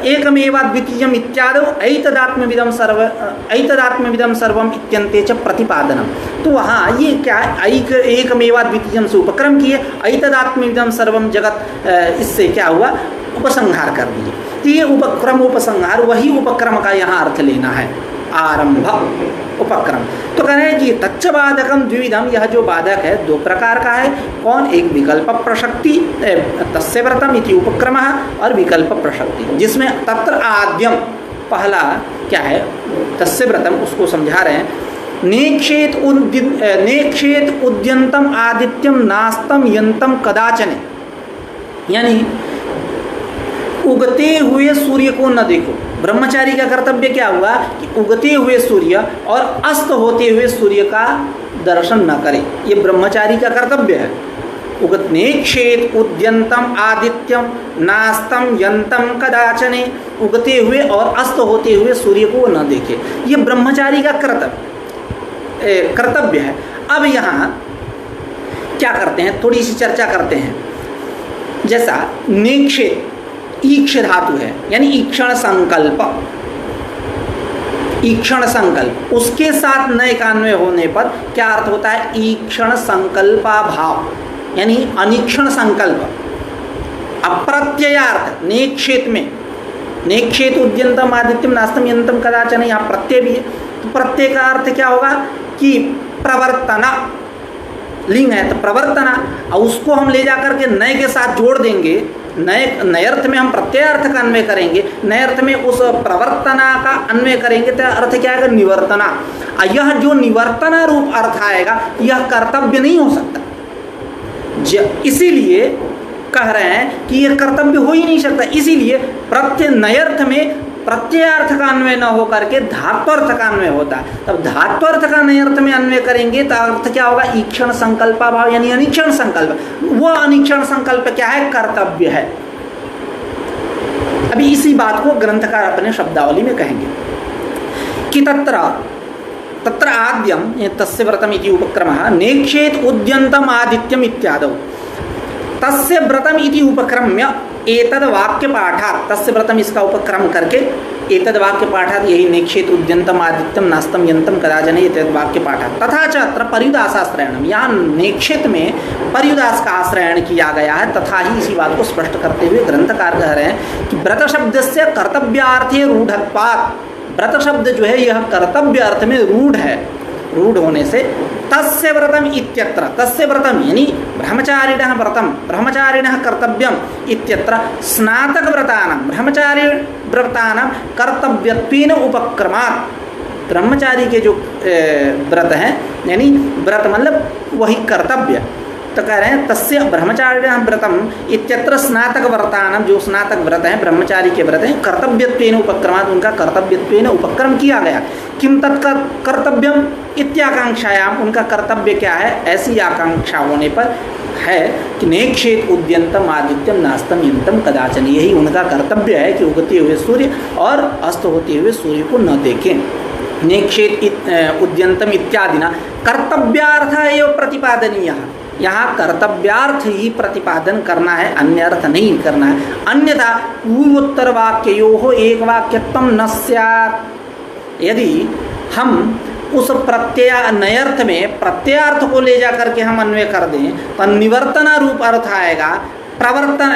एकमेवाद्वितीयम इत्यादौ ऐतदात्म्यविदं सर्वम इत्यन्ते च प्रतिपादनम। तो वहाँ ये क्या एकमेवाद्वितीयम से उपक्रम किए, ऐतदात्म्यविदं सर्वम जगत, इससे क्या हुआ, उपसंहार कर दिए। तो ये उपक्रमोपसंहार, वही उपक्रम का यहाँ अर्थ लेना है, आरंभ उपक्रम। तो कह रहे हैं कि तच्च बाधकम द्विविधम, यह जो बाधक है दो प्रकार का है। कौन, एक विकल्प प्रसक्ति, तस्य व्रतम इति उपक्रमः, और विकल्प प्रसक्ति, जिसमें तत्र आद्यम पहला क्या है, तस्य व्रतम, उसको समझा रहे हैं। नेक्षेत उद्यंतम आदित्यम नास्तम यंतम कदाचन, यानी उगते हुए सूर्य को न देखो। ब्रह्मचारी का कर्तव्य क्या हुआ कि उगते हुए सूर्य और अस्त होते हुए सूर्य का दर्शन न करे, ये ब्रह्मचारी का कर्तव्य है। नेक्षेत उद्यंतम आदित्यम नास्तम यंतम कदाचने, उगते हुए और अस्त होते हुए सूर्य को न देखे, ये ब्रह्मचारी का कर्तव्य है। अब यहाँ क्या करते हैं, थोड़ी सी चर्चा करते हैं। जैसा नेक्षेत, ईक्ष धातु है, यानी ईक्षण संकल्प, ईक्षण संकल्प, उसके साथ नए का अन्वय होने पर क्या अर्थ होता है, ईक्षण संकल्पा भाव, यानी अनिक्षण संकल्प। अप्रत्ययार्थ नेक्षेत में, नेक्षेत उद्यंतम आदित्यम नास्तम यंतम कदाचन, यहाँ प्रत्यय भी है, तो प्रत्यय का अर्थ क्या होगा कि प्रवर्तना, लिंग है तो प्रवर्तना, और उसको हम ले जाकर के नए के साथ जोड़ देंगे, नए अर्थ में हम प्रत्ययार्थ का अन्वय करेंगे, नए अर्थ में उस प्रवर्तना का अन्वय करेंगे तो अर्थ क्या आएगा, निवर्तना। यह जो निवर्तना रूप अर्थ आएगा यह कर्तव्य नहीं हो सकता, इसीलिए कह रहे हैं कि यह कर्तव्य हो ही नहीं सकता। इसीलिए नए अर्थ में प्रत्ययार्थ का अन्वय न होकर के धात्वर्थ का अन्वय होता है। तब धात्वर्थ का नए अर्थ में अन्वय करेंगे तो अर्थ क्या होगा, ईक्षण संकल्पा भाव, यानी अनिक्षण संकल्प। वह अनिक्षण संकल्प क्या है, कर्तव्य है। अभी इसी बात को ग्रंथकार अपने शब्दावली में कहेंगे कि तत्र आद्यम तस्य व्रतम इति उपक्रमः नेक्षेत उद्यन्तम आदित्यम इत्यादौ तस्य व्रतम इति उपक्रम्य एतद वाक्य पाठात्, तस्य व्रतम इसका उपक्रम करके एतद वाक्य पाठात्, यही नेक्षेत उद्यन्तम आदित्यम नास्तम यंतम कदाचन एतद वाक्य पाठात्। तथा च अत्र पर्युदासाश्रयणम, यहाँ नेक्षेत में पर्युदास का आश्रयण किया गया है। तथा ही इसी बात को स्पष्ट करते हुए ग्रंथकार कह रहे हैं कि व्रत शब्द से कर्तव्यार्थे रूढ़त्वात्, व्रत शब्द जो है यह कर्तव्य अर्थ में रूढ़ है, रूढ़ होने से तस्य व्रतम इत्यत्र, तस्य व्रतम यानी ब्रह्मचारिणः व्रतम, ब्रह्मचारिणः कर्तव्यम इत्यत्र स्नातक व्रतानां, ब्रह्मचारी व्रतानां कर्तव्यत्वेन उपक्रमात्, ब्रह्मचारी के जो व्रत हैं, यानी व्रत मतलब वही कर्तव्य, तो कह रहे हैं तस्य ब्रह्मचारिणः व्रतम इत्यत्र स्नातक व्रतानां, जो स्नातक व्रत हैं, ब्रह्मचारी के व्रत हैं, कर्तव्यत्वेन उपक्रमात्, उनका कर्तव्यत्वेन उपक्रम किया गया। किम तत्कर्तव्यम इत्याकांक्षायाम, उनका कर्तव्य क्या है, ऐसी आकांक्षा होने पर है कि नेक्षेत उद्यंतम आदित्यम नास्तम यंतम कदाचन, यही उनका कर्तव्य है कि उगते हुए सूर्य और अस्त होते हुए सूर्य को न देखें। नेक्षेत उद्यंतम इत्यादि ना कर्तव्यार्थ एवं प्रतिपादनीय, यहाँ कर्तव्यार्थ ही प्रतिपादन करना है, अन्य अर्थ नहीं करना है। अन्यथा पूर्वोत्तर वाक्ययोः एक वाक्यत्वं न स्यात्, यदि हम उस प्रत्यय नयर्थ में प्रत्ययार्थ को ले जा करके हम अन्वय कर दें तो निवर्तना रूप अर्थ आएगा। प्रवर्तन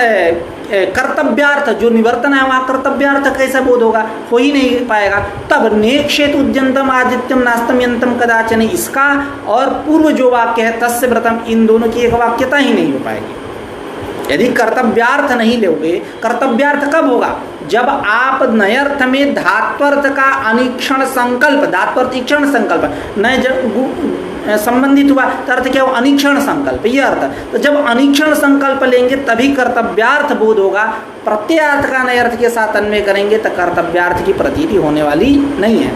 कर्तव्यार्थ जो निवर्तन है वहाँ कर्तव्यार्थ कैसे बोध होगा, हो ही नहीं पाएगा। तब नेक्षेत उद्यंतम आदित्यम नास्तम यंतम कदाचन, इसका और पूर्व जो वाक्य है तस्य व्रतम, इन दोनों की एक वाक्यता ही नहीं हो पाएगी यदि कर्तव्यार्थ नहीं लोगे। कर्तव्यार्थ कब होगा, जब आप नयर्थ में धात्वर्थ का अनिक्षण संकल्प, धात्वर्थ इक्षण संकल्प नए संबंधित हुआ तो अर्थ क्या हो, अनिक्षण संकल्प, ये अर्थ। तो जब अनिक्षण संकल्प लेंगे तभी कर्तव्यार्थ बोध होगा। प्रत्ययार्थ का नए अर्थ के साथ अन्वय करेंगे तो कर्तव्यार्थ की प्रतीति होने वाली नहीं है।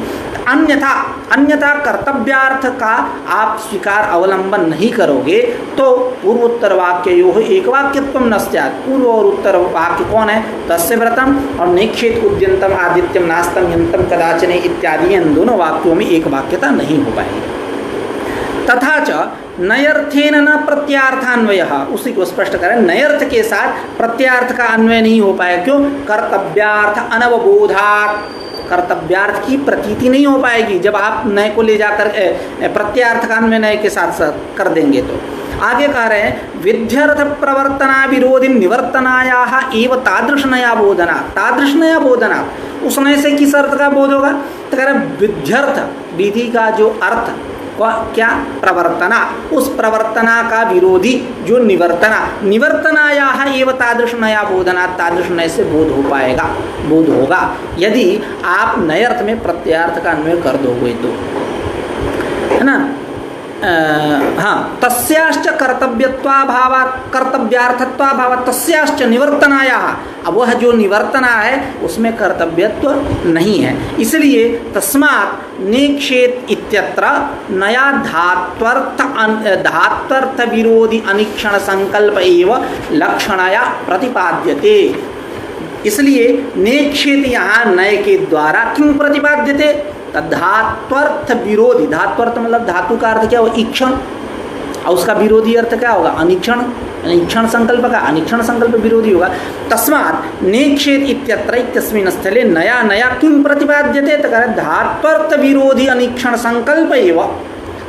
अन्यथा कर्तव्यार्थ का आप स्वीकार अवलंबन नहीं करोगे तो पूर्वोत्तर वाक्य यो एक वाक्यत्वम न स्यात्, पूर्व और उत्तर वाक्य कौन है, तस्य व्रतम और नेक्षेत उद्यंतम आदित्यम नास्तम यंतम कदाचन इत्यादि, इन दोनों वाक्यों में एक वाक्यता नहीं हो पाएगी। तथा च नयर्थेन न प्रत्यार्थान्वय, उसी को स्पष्ट करें, नयर्थ के साथ प्रत्यार्थ का अन्वय नहीं हो पाएगा। क्यों, कर्तव्यार्थ अनवबोधात्, कर्तव्यार्थ की प्रतीति नहीं हो पाएगी जब आप नए को ले जाकर प्रत्यार्थ का अन्वय नए के साथ कर देंगे। तो आगे कह रहे हैं विध्यर्थ प्रवर्तना विरोधी निवर्तनायाः एव तादृश नया बोधना, तादृश नया बोधना, उस नए से किस अर्थ का बोध होगा, तो कह रहे विध्यर्थ विधि का जो अर्थ क्या, प्रवर्तना, उस प्रवर्तना का विरोधी जो निवर्तना, निवर्तनायाः एव तादृश नया बोधना, तादृश नय से बोध हो पाएगा, बोध होगा यदि आप नए अर्थ में प्रत्यार्थ का अन्वय कर दोगे तो, है ना। हाँ, तस्याश्च कर्तव्यत्वाभावात् कर्तव्यार्थत्वाभावात् तस्याश्च निवर्तनायाः, अब वह जो निवर्तना है उसमें कर्तव्यत्व नहीं है, इसलिए तस्मात् नेक्षेत इत्यत्र नया धात्वर्थ विरोधी अनिक्षण संकल्प एव लक्षणया प्रतिपाद्यते। इसलिए नेक्षेत यहाँ नए के द्वारा क्यों प्रतिपाद्यते, धात्वर्थ विरोधी, धात्वर्थ मतलब धातु का अर्थ क्या हो, इक्षण, और उसका विरोधी अर्थ क्या होगा? अनिक्षण, इक्षण संकल्प का अनिक्षण संकल्प विरोधी होगा। तस्मात् नेक्षेत इत्यत्र इत्यस्मिन् स्थले नया नया किं प्रतिपाद्यते? तो कह धात्वर्थ विरोधी अनिक्षण संकल्प एवं,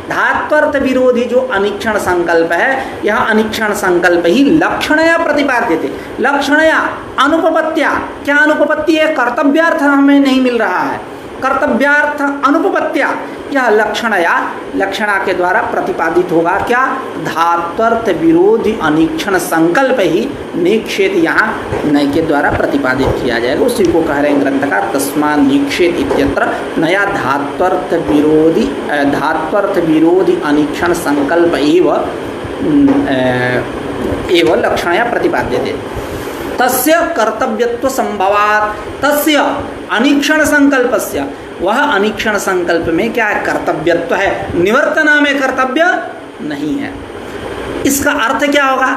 धात्वर्थ विरोधी जो अनिक्षण संकल्प है, यह अनिक्षण संकल्प ही लक्षणया प्रतिपाद्यते। लक्षणया अनुपपत्त्या, क्या अनुपपत्ति है? कर्तव्यार्थ हमें नहीं मिल रहा है, कर्तव्यार्थ अनुपपत्त्या, यह लक्षणया, लक्षणा के द्वारा प्रतिपादित होगा। क्या? धात्वर्थ विरोधी अनिक्षण संकल्प ही निक्षेत यहाँ नय के द्वारा प्रतिपादित किया जाएगा। उसी को कह रहे हैं ग्रंथकार, तस्मात् निक्षेत इत्यत्र नया धात्वर्थ विरोधी अनिक्षण संकल्प एव लक्षणया प्रतिपाद्यते। तस्य कर्तव्यत्व संभवात्, तस्य अनिक्षण संकल्पस्य, वह अनिक्षण संकल्प में क्या है? कर्तव्यत्व है, निवर्तना में कर्तव्य नहीं है। इसका अर्थ क्या होगा?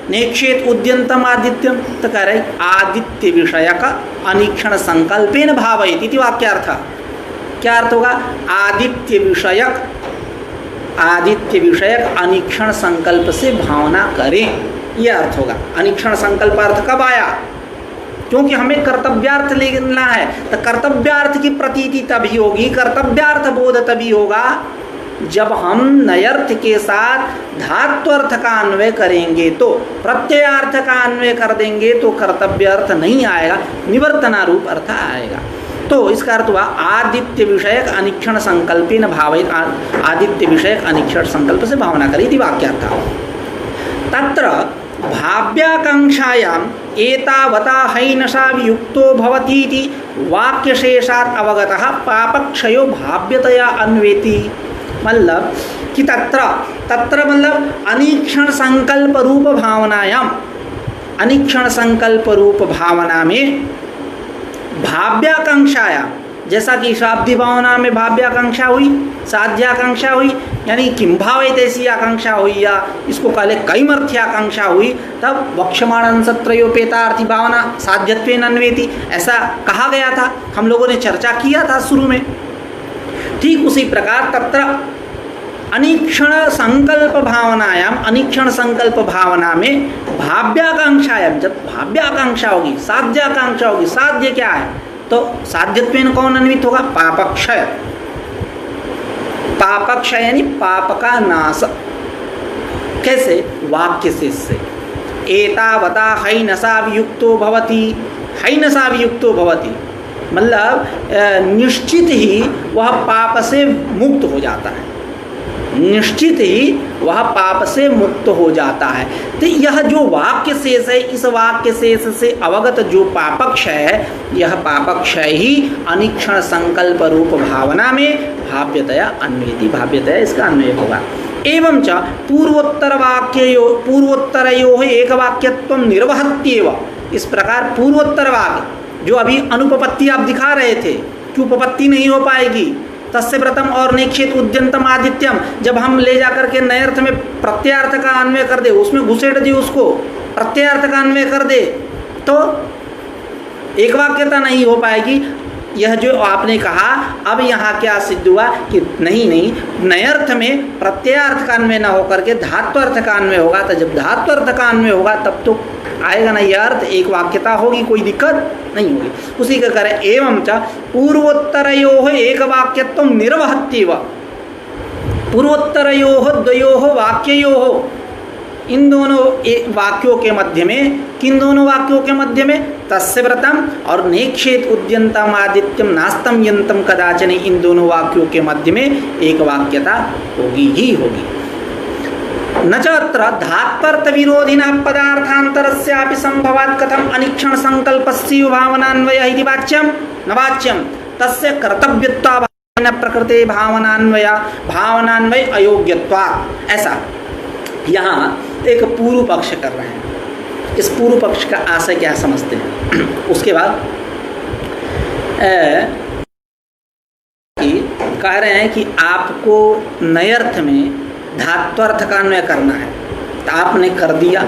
नेक्षेत उद्यंतम आदित्यम, तो कह रहे आदित्य विषयक अनिक्षण संकल्पेन भावयति इति वाक्यार्थ। क्या अर्थ होगा? आदित्य विषयक अनिक्षण संकल्प से भावना करें, यह अर्थ होगा। अनिक्षण संकल्प अर्थ कब आया? क्योंकि हमें कर्तव्यार्थ लेना है, तो कर्तव्यार्थ की प्रतीति तभी होगी, कर्तव्यार्थ बोध तभी होगा जब हम नयर्थ के साथ धात्वर्थ का अन्वय करेंगे। तो प्रत्ययार्थ का अन्वय कर देंगे तो कर्तव्य अर्थ नहीं आएगा, निवर्तना रूप अर्थ आएगा। तो इसका अर्थ हुआ आदित्य विषयक अनिक्षण संकल्पेन भावयति, आदित्य विषयक अनिक्षण संकल्प से भावना करें इति वाक्यार्थ। तत्र भाव्याकांक्षायाम एतावता हैनसा युक्तो भवतीति वाक्यशेषात् अवगतः पापक्षयो भाव्यतया अन्वेति। मतलब कि तत्र मतलब अनिक्षण संकल्प रूप भावनायाम, अनिक्षण संकल्प रूप भावना में भाव्याकांक्षायाम, जैसा कि शाब्दी भावना में भाव्याकांक्षा हुई, साध्याकांक्षा हुई, यानी किम भावयति ऐसी आकांक्षा हुई, या इसको कहले कैमर्थ्याकांक्षा हुई, तब वक्षमाणंसत्रयोपेतार्थी भावना साध्यत्वेन अन्वेति ऐसा कहा गया था, हम लोगों ने चर्चा किया था शुरू में। ठीक उसी प्रकार तत्र अनिक्षण संकल्प भावनायाम, अनिक्षण संकल्प भावना में भाव्याकांक्षायाम, जब भाव्याकांक्षा होगी, साध्याकांक्षा होगी, साध्य क्या है? तो साध्यत्वेन कौन अन्वित होगा? पापक्षय, पापक्षय यानी पाप का नाश। कैसे? वाक्य से एतावता हैनसा वियुक्तो भवति, हैनसा वियुक्तो भवति मतलब निश्चित ही वह पाप से मुक्त हो जाता है, निश्चित ही वह पाप से मुक्त हो जाता है। तो यह जो वाक्य शेष है, इस वाक्य शेष से अवगत जो पापक्षय है, यह पापक्षय ही अनिक्षण संकल्प रूप भावना में भाव्यतया अन्वेति, भाव्यतया इसका अन्वय होगा। एवं च पूर्वोत्तरयोः एकवाक्यत्वं निर्वहत्येव, इस प्रकार पूर्वोत्तर वाक्य जो अभी अनुपपत्ति आप दिखा रहे थे कि उपपत्ति नहीं हो पाएगी, तस्य व्रतम और नेक्षेत उद्यंतम आदित्यम, जब हम ले जाकर के नयर्थ में प्रत्ययार्थ का अन्वय कर दे, उसमें घुसेड़ दे, उसको प्रत्ययार्थ का अन्वय कर दे, तो एक वाक्यता नहीं हो पाएगी। यह जो आपने कहा, अब यहाँ क्या सिद्ध हुआ कि नहीं, नयर्थ में प्रत्ययार्थ का अन्वय न होकर के धात्वर्थ का अन्वय होगा। तो जब धात्वर्थ का अन्वय होगा तब तो आएगा ना यह अर्थ, एक वाक्यता होगी, कोई दिक्कत नहीं होगी। उसी का करें एवं च पूर्वोत्तरयोः एक वाक्यत्वं निर्वहत्येव, पूर्वोत्तरयोः द्वयोः वाक्ययोः, इन दोनों वाक्यों के मध्य में, किन दोनों वाक्यों के मध्य में? तस्य व्रतम और नेक्षेत उद्यंतम आदित्यम नास्तम यंतम कदाचन, इन दोनों वाक्यों के मध्य में एक वाक्यता होगी ही होगी। न च अत्र धात्वर्थ विरोधिनः पदार्थान्तरस्यापि संभवात् कथम अनिक्षण संकल्पस्य भावनान्वयः इति वाच्यं न वाच्यं तस्य कर्तव्यत्वाभावेन प्रकृते भावनान्वय अयोग्यत्वात्। ऐसा यहाँ एक पूर्व पक्ष कर रहे हैं। इस पूर्व पक्ष का आशय क्या समझते हैं? उसके बाद कह रहे हैं कि आपको नयर्थ में धात्वर्थ का अन्वय करना है, तो आपने कर दिया,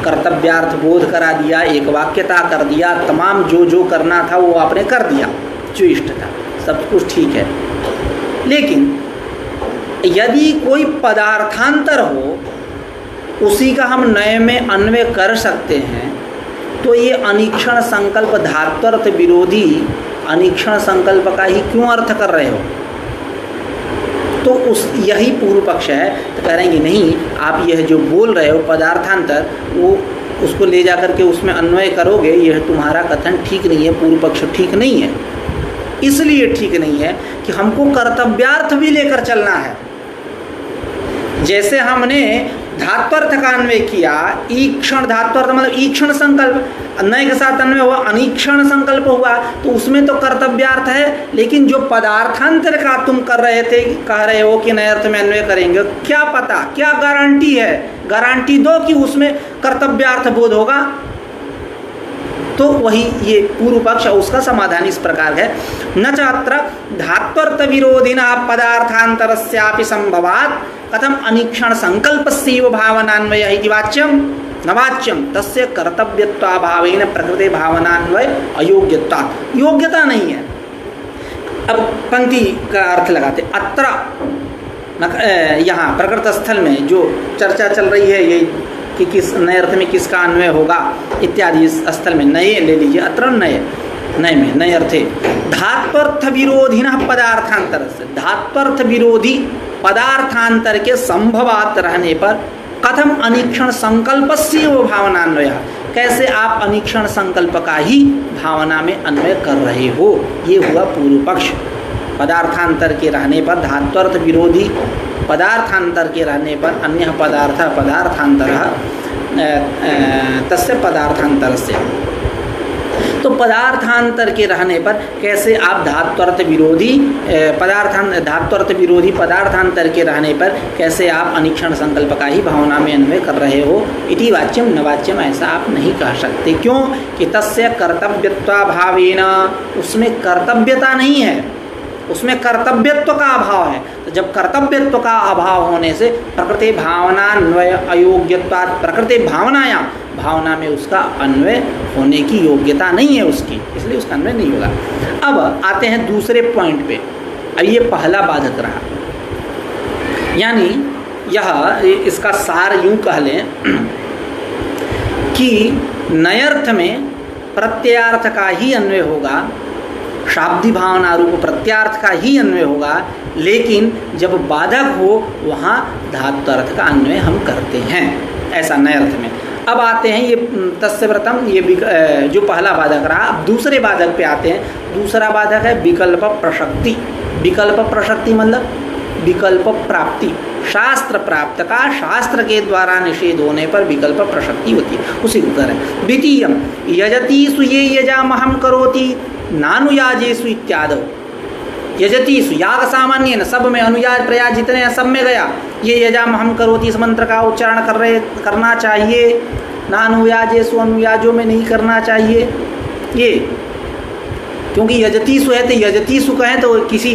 कर्तव्यार्थ बोध करा दिया, एक वाक्यता कर दिया, तमाम जो करना था वो आपने कर दिया, जो इष्ट था, सब कुछ ठीक है। लेकिन यदि कोई पदार्थांतर हो उसी का हम नए में अन्वय कर सकते हैं, तो ये अनीक्षण संकल्प धात्वर्थ विरोधी अनीक्षण संकल्प का ही क्यों अर्थ कर रहे हो? तो उस यही पूर्व पक्ष है। तो कह रहे हैं कि नहीं, आप यह जो बोल रहे हो पदार्थांतर, वो उसको ले जा करके उसमें अन्वय करोगे, यह तुम्हारा कथन ठीक नहीं है, पूर्व पक्ष ठीक नहीं है। इसलिए ठीक नहीं है कि हमको कर्तव्यार्थ भी लेकर चलना है। जैसे हमने धात्वर्थ का अन्वय किया, ईक्षण धात्वर्थ मतलब ईक्षण संकल्प, अन्वय के साथ अन्वय हुआ, अनीक्षण संकल्प हुआ, तो उसमें तो कर्तव्यार्थ है। लेकिन जो पदार्थांतर का तुम कर रहे थे, कह रहे हो कि नए अर्थ में अन्वय करेंगे, क्या पता, क्या गारंटी है? गारंटी दो कि उसमें कर्तव्यार्थ बोध होगा। तो वही ये पूर्व पक्ष, उसका समाधान इस प्रकार है, न चात्र धात्वर्थ विरोधिना पदार्थांतरस्यापि संभवात् कथम अनीक्षण संकल्पस्यैव भावनान्वयः इति वाच्यम न वाच्यम तस्य कर्तव्यत्वाभावेन प्रकृते भावनान्वय अयोग्यत्वात्, योग्यता नहीं है। अब पंक्ति का अर्थ लगाते, अत्र यहाँ प्रकृत स्थल में जो चर्चा चल रही है ये कि किस नए अर्थ में किसका अन्वय होगा इत्यादि, इस स्थल में नए ले लीजिए, अत्र नए, नए में नए अर्थे धात्वर्थ विरोधिनः पदार्थांतर से, धात्वर्थ विरोधी पदार्थांतर के संभवात रहने पर कथम अनीक्षण संकल्पस्य भावनान्वय, कैसे आप अनीक्षण संकल्प का ही भावना में अन्वय कर रहे हो? ये हुआ पूर्व पक्ष। पदार्थांतर के रहने पर, धात्वर्थ विरोधी पदार्थांतर के रहने पर, अन्य पदार्थ पदार्थांतर तस्य पदार्थांतर से, तो पदार्थांतर के रहने पर कैसे आप धात्वर्थ विरोधी धात्वर्थ विरोधी पदार्थांतर के रहने पर कैसे आप अनीक्षण संकल्प का ही भावना में अन्वय कर रहे हो? इति वाच्यम न वाच्यम, ऐसा आप नहीं कह सकते। क्यों? कि तस्य कर्तव्यत्वाभावेन, उसमें कर्तव्यता नहीं है, उसमें कर्तव्यत्व का अभाव है। तो जब कर्तव्यत्व का अभाव होने से प्रकृति भावनान्वय अयोग्यत्वात्, प्रकृति भावनाया, भावना में उसका अन्वय होने की योग्यता नहीं है उसकी, इसलिए उसका अन्वय नहीं होगा। अब आते हैं दूसरे पॉइंट पे। अब ये पहला बाधक रहा, यानी यह इसका सार यूं कह लें कि नयर्थ में प्रत्ययार्थ का ही अन्वय होगा, शाब्दी भावना रूप प्रत्यार्थ का ही अन्वय होगा, लेकिन जब बाधक हो वहाँ धात्वर्थ का अन्वय हम करते हैं, ऐसा नए अर्थ में। अब आते हैं ये तस्य व्रतम, ये जो पहला बाधक रहा। अब दूसरे बाधक पे आते हैं। दूसरा बाधक है विकल्प प्रसक्ति। विकल्प प्रसक्ति मतलब विकल्प प्राप्ति, शास्त्र प्राप्त का शास्त्र के द्वारा निषेध होने पर विकल्प प्रसक्ति होती है, उसी को करें। द्वितीयम यजतीसु ये यजामहं करोति नानुयाजेषु इत्यादि। यजतीसु याग सामान्य न, सब में अनुयाज प्रयाज जितने हैं सब में गया, ये यजामहं करोति इस मंत्र का उच्चारण करना चाहिए, नानुयाजेषु अनुयाजों में नहीं करना चाहिए। ये क्योंकि यजतीसु है तो यजतीसु कहें तो किसी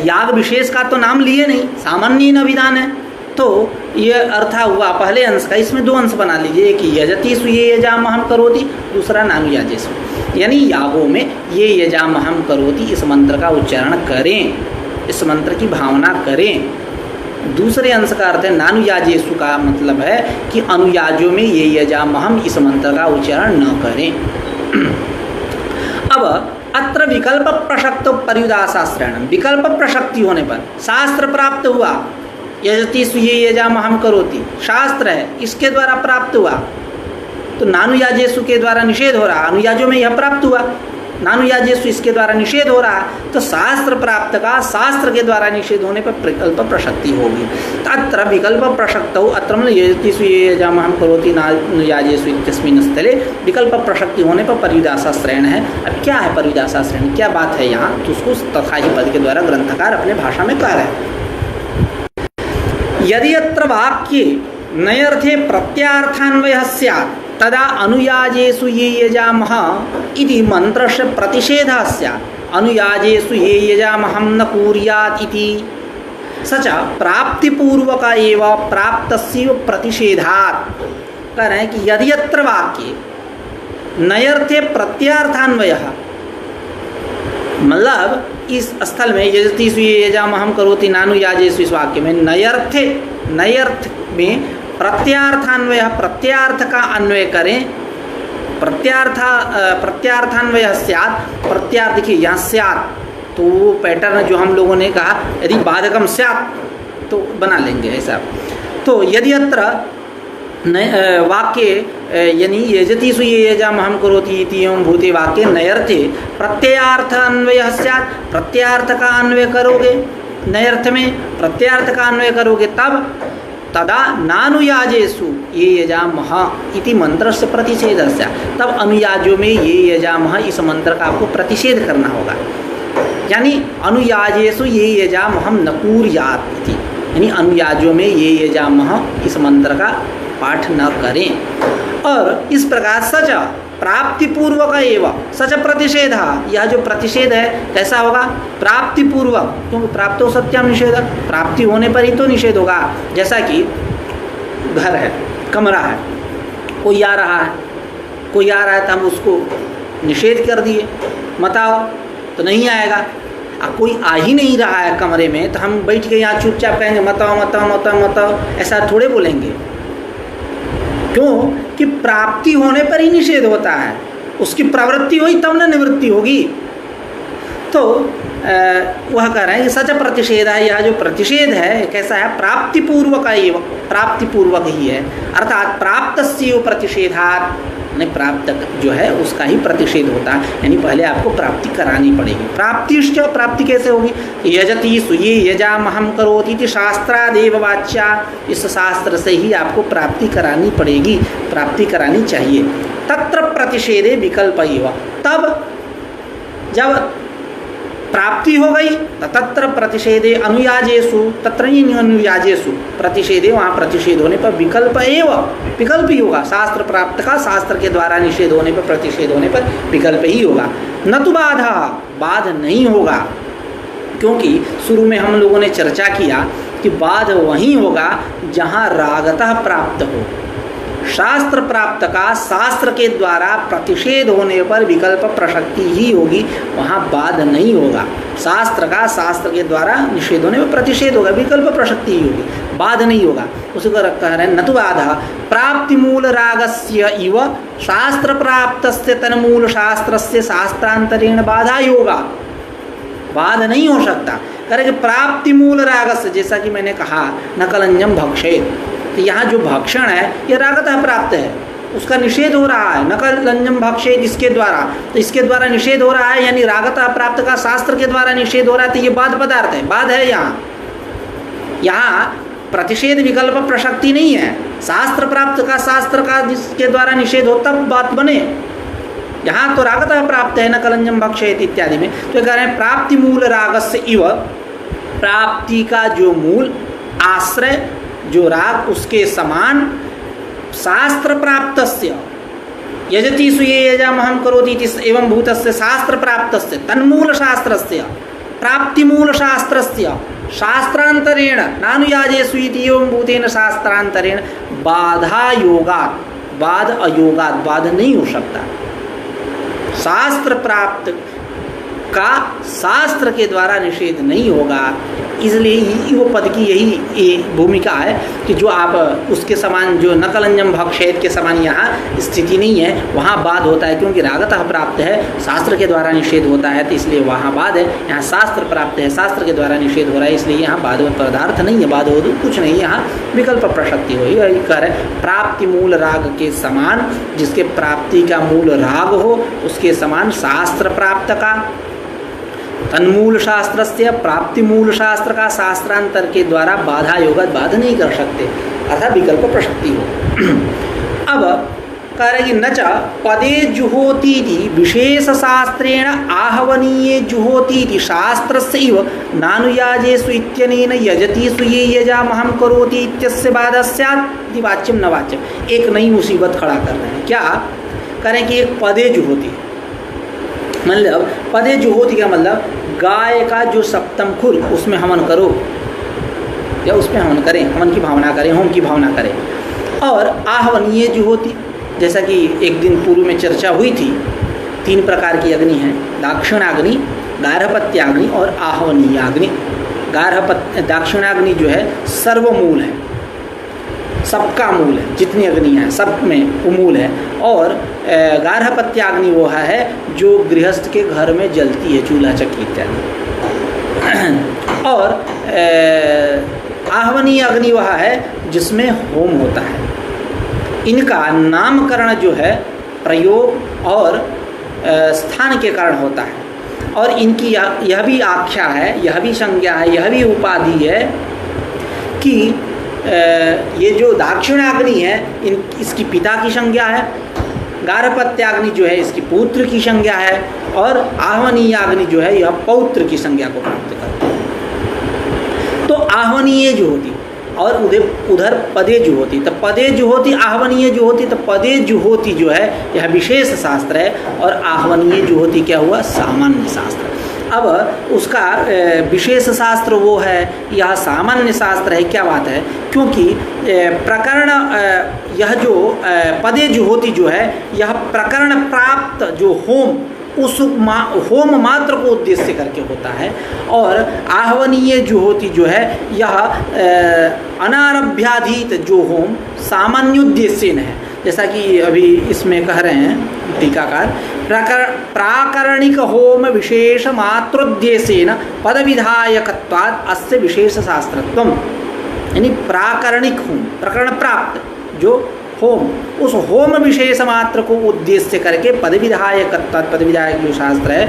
याग विशेष का तो नाम लिए नहीं, सामान्य न विधान है, तो ये अर्थ हुआ पहले अंश का। इसमें दो अंश बना लीजिए, एक यजतीसु ये यजामहं करोति, दूसरा नानुयाजेषु, यानी यागों में ये यजामहं करोति इस मंत्र का उच्चारण करें, इस मंत्र की भावना करें। दूसरे अंश का अर्थ है नानुयाजेषु का मतलब है कि अनुयाजों में ये यजामहं इस मंत्र का उच्चारण न करें। अब अत्र विकल्प प्रसक्त पर्युदासाश्रयणम, विकल्प प्रसक्ति होने पर शास्त्र प्राप्त हुआ, यजतीसु ये यजामहं करोति शास्त्र है, इसके द्वारा प्राप्त हुआ, तो नानुयाजेषु के द्वारा निषेध हो रहा, अनुयाजों में यह प्राप्त हुआ, नानुयाजेषु इसके द्वारा निषेध हो रहा, तो शास्त्र प्राप्त का शास्त्र के द्वारा निषेध होने पर विकल्प प्रसक्ति होगी। अत्र विकल्प प्रसक्तौ, अत्र मतलब यजतीसु ये यजामहं करोति नानुयाजेषु इत्यस्मिन् स्थले विकल्प प्रसक्ति होने पर पर्युदासाश्रयण है। अब क्या है पर्युदासाश्रयण, क्या बात है यहाँ, तो उसको तथा ही पद के द्वारा ग्रंथकार अपने भाषा में कह रहे हैं। यदि अत्र वाक्ये नयर्थे प्रत्यार्थान्वयः स्यात् तदा अनुयाजेषु ये यजामः इति मंत्रस्य प्रतिषेधः स्यात्, अनुयाजेषु ये यजामहं न कुर्यात् इति सच प्राप्तिपूर्वक एव प्राप्तस्य प्रतिषेधात्। कह रहे हैं कि यदि अत्र वाक्ये नयर्थे प्रत्यार्थान्वयः, मतलब इस स्थल में यजति यजामहं करोति नानु याजेषु इस वाक्य में नयर्थ में प्रत्यार्थान्वय, प्रत्यार्थ का अन्वय करें, प्रत्यार्थान्वय स्यात्, प्रत्यार्थ देखिए यहाँ स्यात्, तो वो पैटर्न जो हम लोगों ने कहा यदि बाधकम स्यात् तो बना लेंगे ऐसा। तो यदि अत्र वाक्य यानी यजतिषु यजामहं करोति इति एवं भूते वाक्य नयर्थे प्रत्ययार्थ अन्वय स्यात्, प्रत्यार्थ का अन्वय करोगे, नयर्थ में प्रत्यार्थ का अन्वय करोगे तब तदा नानुयाजेषु ये यजामह इति मंत्र से प्रतिषेध स्यात्, तब अनुयाजों में ये यजामह इस मंत्र का आपको प्रतिषेध करना होगा। यानी अनुयाजेषु ये यजामहं न कुर्यात् इति, यानी अनुयाजों में ये यजामह इस मंत्र का पाठ न करें। और इस प्रकार सच प्राप्ति पूर्वक एवं सच प्रतिषेध, यह जो प्रतिषेध है कैसा होगा? प्राप्ति पूर्वक, क्योंकि प्राप्तो सत्यम निषेध, प्राप्ति होने पर ही तो निषेध होगा। जैसा कि घर है, कमरा है, कोई आ रहा है तो हम उसको निषेध कर दिए, मत आओ, तो नहीं आएगा। अब कोई आ ही नहीं रहा है कमरे में तो हम बैठ के यहाँ चुपचाप कहेंगे मत आओ मत आओ मत आओ मत आओ, ऐसा थोड़े बोलेंगे। क्यों कि प्राप्ति होने पर ही निषेध होता है, उसकी प्रवृत्ति हुई तब न निवृत्ति होगी। तो वह कह रहे हैं कि सच प्रतिषेध है, यह जो प्रतिषेध है कैसा है? प्राप्ति पूर्वक ही है, अर्थात प्राप्तस्यैव प्रतिषेधात्, नहीं प्राप्त जो है उसका ही प्रतिषेध होता है, यानी पहले आपको प्राप्ति करानी पड़ेगी। प्राप्तिश्च, प्राप्ति कैसे होगी? यजतिषु ये यजामहं करोति इति शास्त्रादेव वाच्या, इस शास्त्र से ही आपको प्राप्ति करानी पड़ेगी, प्राप्ति करानी चाहिए। तत्र प्रतिषेधे विकल्प एव, तब जब प्राप्ति हो गई तत्र प्रतिषेधे अनुयाजेषु, तत्र अनुयाजेषु प्रतिषेधे, वहाँ प्रतिषेध होने पर विकल्प विकल्प ही होगा। शास्त्र प्राप्त का शास्त्र के द्वारा निषेध होने पर, प्रतिषेध होने पर विकल्प ही होगा, न तो बाध नहीं होगा। क्योंकि शुरू में हम लोगों ने चर्चा किया कि बाध वहीं होगा जहाँ रागतः प्राप्त हो। शास्त्र प्राप्त का शास्त्र के द्वारा प्रतिषेध होने पर विकल्प प्रसक्ति ही होगी, वहाँ बाध नहीं होगा। शास्त्र का शास्त्र के द्वारा निषेध होने पर प्रतिषेध होगा, विकल्प प्रसक्ति ही होगी, बाध नहीं होगा। उसी को कह रहे हैं न तो बाधा प्राप्ति मूल रागस्य इव शास्त्र प्राप्तस्य तन्मूल शास्त्रस्य शास्त्रांतरेण बाधा योगा, बाध नहीं हो सकता। करें प्राप्ति मूल रागस्य, जैसा कि मैंने कहा न कलंजम भक्षेत, तो यहाँ जो भक्षण है ये रागतः प्राप्त है, उसका निषेध हो रहा है। नकल लंजम भक्षेत इसके द्वारा, तो इसके द्वारा निषेध हो रहा है, यानी रागतः प्राप्त का शास्त्र के द्वारा निषेध हो रहा है, तो ये बाध पदार्थ है, बाध है। यहाँ प्रतिषेध विकल्प प्रसक्ति नहीं है। शास्त्र प्राप्त का शास्त्र का जिसके द्वारा निषेध हो तब बात बने। यहाँ तो रागतः प्राप्त है, नकलंजम भक्षेत इत्यादि में। तो कह रहे हैं प्राप्ति मूल रागस्य इव, प्राप्ति का जो मूल आश्रय जो राग उसके समान शास्त्र प्राप्तस्य यजतिषु ये यजामहं करोति इति एवं भूतस्य शास्त्र प्राप्तस्य तन्मूल शास्त्रस्य प्राप्ति मूल शास्त्रस्य शास्त्रांतरेण नानुयाजेषु इति एवं भूतेन शास्त्रांतरेण बाधा योगात्, बाध अयोगात्, बाध नहीं हो सकता। शास्त्र प्राप्त का शास्त्र के द्वारा निषेध नहीं होगा, इसलिए वो पद की यही भूमिका है कि जो आप उसके समान जो नकलंजम भक्षेत के समान यहाँ स्थिति नहीं है, वहाँ बाध होता है। क्योंकि रागतः प्राप्त है, शास्त्र के द्वारा निषेध होता है, तो इसलिए वहाँ बाध है। यहाँ शास्त्र प्राप्त है, शास्त्र के द्वारा निषेध हो रहा है, इसलिए यहाँ बाध पदार्थ नहीं है, बाध कुछ नहीं, यहाँ विकल्प प्रसक्ति हो। यही कह रहे प्राप्ति मूल राग के समान, जिसके प्राप्ति का मूल राग हो उसके समान शास्त्र प्राप्त का तन्मूल शास्त्र से प्राप्ति मूल शास्त्र का शास्त्रांतर के द्वारा बाधा योगा बाध नहीं कर सकते, अर्थात विकल्प प्रसक्ति हो। अब कह रहे कि न च पदे जुहोतीति विशेष शास्त्रेण आहवनीये जुहोतीति शास्त्रस्यैव नानुयाजेषु इत्यनेन यजतिषु ये यजामहं करोति इत्यस्य बाधः स्यात् इति वाच्यम न वाच्यम। एक नई मुसीबत खड़ा कर रहे हैं। क्या करें कि एक पदे जुहोती, मतलब पदे जुहोती का मतलब गाय का जो सप्तम खुर उसमें हवन करो या उसमें हवन करें, हवन की भावना करें, होम की भावना करें। और आहवनीय जुहोती, जैसा कि एक दिन पूर्व में चर्चा हुई थी, 3 प्रकार की अग्नि हैं, दाक्षिणाग्नि, गार्हपत्याग्नि और आहवनीयाग्नि। दाक्षिणाग्नि जो है सर्वमूल है, सबका मूल है, जितनी अग्नि है सब में वो मूल है। और गार्हपत्याग्नि वो है जो गृहस्थ के घर में जलती है, चूल्हा चक्की इत्यादि। और आहवनीय अग्नि वह है जिसमें होम होता है। इनका नामकरण जो है प्रयोग और स्थान के कारण होता है। और इनकी यह भी आख्या है, यह भी संज्ञा है, यह भी उपाधि है कि ये जो दाक्षिणाग्नि है इसकी पिता की संज्ञा है, गार्हपत्याग्नि जो है इसकी पुत्र की संज्ञा है, और आहवनीयाग्नि जो है यह पौत्र की संज्ञा को प्राप्त करती है। तो आहवनीय जो होती और उधर पदे जो होती, तो पदे जो होती आहवनीय जो होती, तो पदे जो होती जो है यह विशेष शास्त्र है, और आहवनीय जो होती क्या हुआ, सामान्य शास्त्र। अब उसका विशेष शास्त्र वो है, यह सामान्य शास्त्र है। क्या बात है, क्योंकि प्रकरण यह जो पदे जो होती जो है यह प्रकरण प्राप्त जो होम उस होम मात्र को उद्देश्य करके होता है, और आहवनीय जो होती जो है यह अनारभ्याधीत जो होम सामान्योद्देश्य है। जैसा कि अभी इसमें कह रहे हैं टीकाकार, प्राकरणिक होम विशेष मात्रोद्देश्येन पद विधायकत्वात् अस्य विशेष शास्त्रत्वम्। यानी प्राकरणिक होम, प्रकरण प्राप्त जो होम, उस होम विशेष मात्र को उद्देश्य करके पद विधायकत्वात्, पद विधायक जो शास्त्र है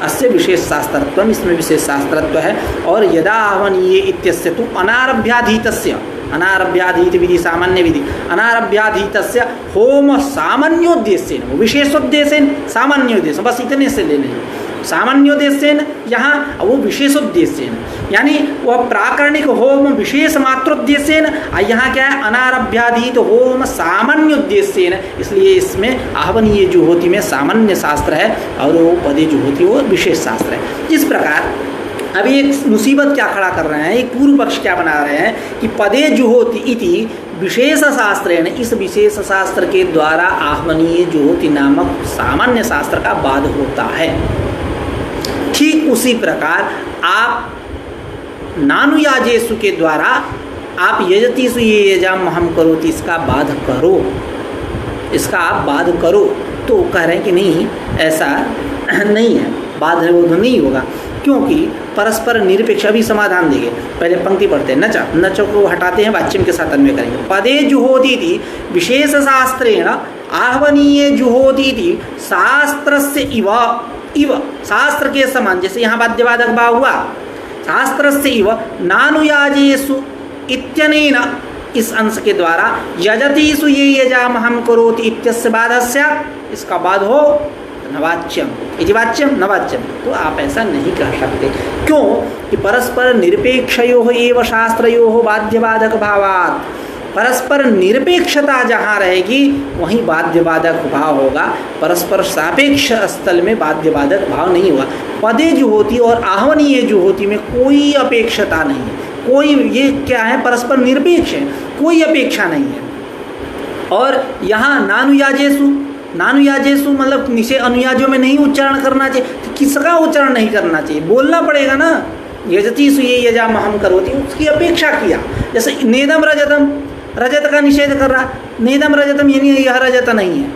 अस्य विशेष शास्त्रत्वम्, इसमें विशेष शास्त्रत्व है। और यदा आहवनीय इत्यस्य तु अनारभ्याधीतस्य, अनारभ्याधीत विधि सामान्य विधि, अनारभ्याधीतस्य होम सामान्योद्देश्येन, वो विशेषोद्देश्येन सामान्योद्देश्य, बस इतने से लेने हैं। सामान्योद्देश्येन यहाँ वो विशेषोद्देश्येन, यानी वह प्राकरणिक होम विशेष मात्रोद्देश्येन, यहाँ क्या है, अनारभ्याधीत होम सामान्योद्देश्येन। इसलिए इसमें आहवनीय जो होती में सामान्य शास्त्र है, और वो पदे जो होती वो विशेष शास्त्र है। इस प्रकार अभी एक मुसीबत क्या खड़ा कर रहे हैं, एक पूर्व पक्ष क्या बना रहे हैं कि पदे जुहोति इति विशेष शास्त्रेण, इस विशेष शास्त्र के द्वारा आहवनीय जुहोति नामक सामान्य शास्त्र का बाध होता है। ठीक उसी प्रकार आप नानुयाजेषु के द्वारा आप यजतीसु ये यजाम हम करोति, इसका बाध करो, इसका आप बाध करो। तो कह रहे हैं कि नहीं, ऐसा नहीं है, बाध नहीं होगा, क्योंकि परस्पर निरपेक्ष। अभी समाधान देंगे, पहले पंक्ति पढ़ते हैं। नच, नच को हटाते हैं, वाच्यम के साथ अन्वय करेंगे। पदे जुहोति इति विशेष शास्त्रेण आहवनीय जुहोति इति शास्त्रस्य इव, इव शास्त्र के समान, जैसे यहाँ वाद्यवादक भाव हुआ, शास्त्रस्य इव नानुयाजेषु इत्यनेन, इस अंश के द्वारा यजतीसु ये यजाम हम करोति इत्यस्य बाधस्य, इसका बाध हो नवाच्यम, यदि वाच्यम नवाच्यम, तो आप ऐसा नहीं कह सकते। क्यों कि परस्पर निरपेक्षयोः एव शास्त्रयोः बाध्यबाधक भावात्, परस्पर निरपेक्षता जहाँ रहेगी वहीं बाध्यबाधक भाव होगा, परस्पर सापेक्ष स्थल में बाध्यबाधक भाव नहीं होगा। पदे जो होती और आहवनीय जो होती में कोई अपेक्षता नहीं है, कोई, ये क्या है, परस्पर निरपेक्ष है, कोई अपेक्षा नहीं है। और यहाँ नानुयाजेषु, नानुयाजेषु मतलब निषेध, अनुयाजों में नहीं उच्चारण करना चाहिए, तो किसका उच्चारण नहीं करना चाहिए, बोलना पड़ेगा ना। यजतीसु ये यजाम हम करोति, उसकी अपेक्षा किया। जैसे नेदम रजतम, रजत का निषेध कर रहा, नेदम रजतम यानी यह रजत नहीं है,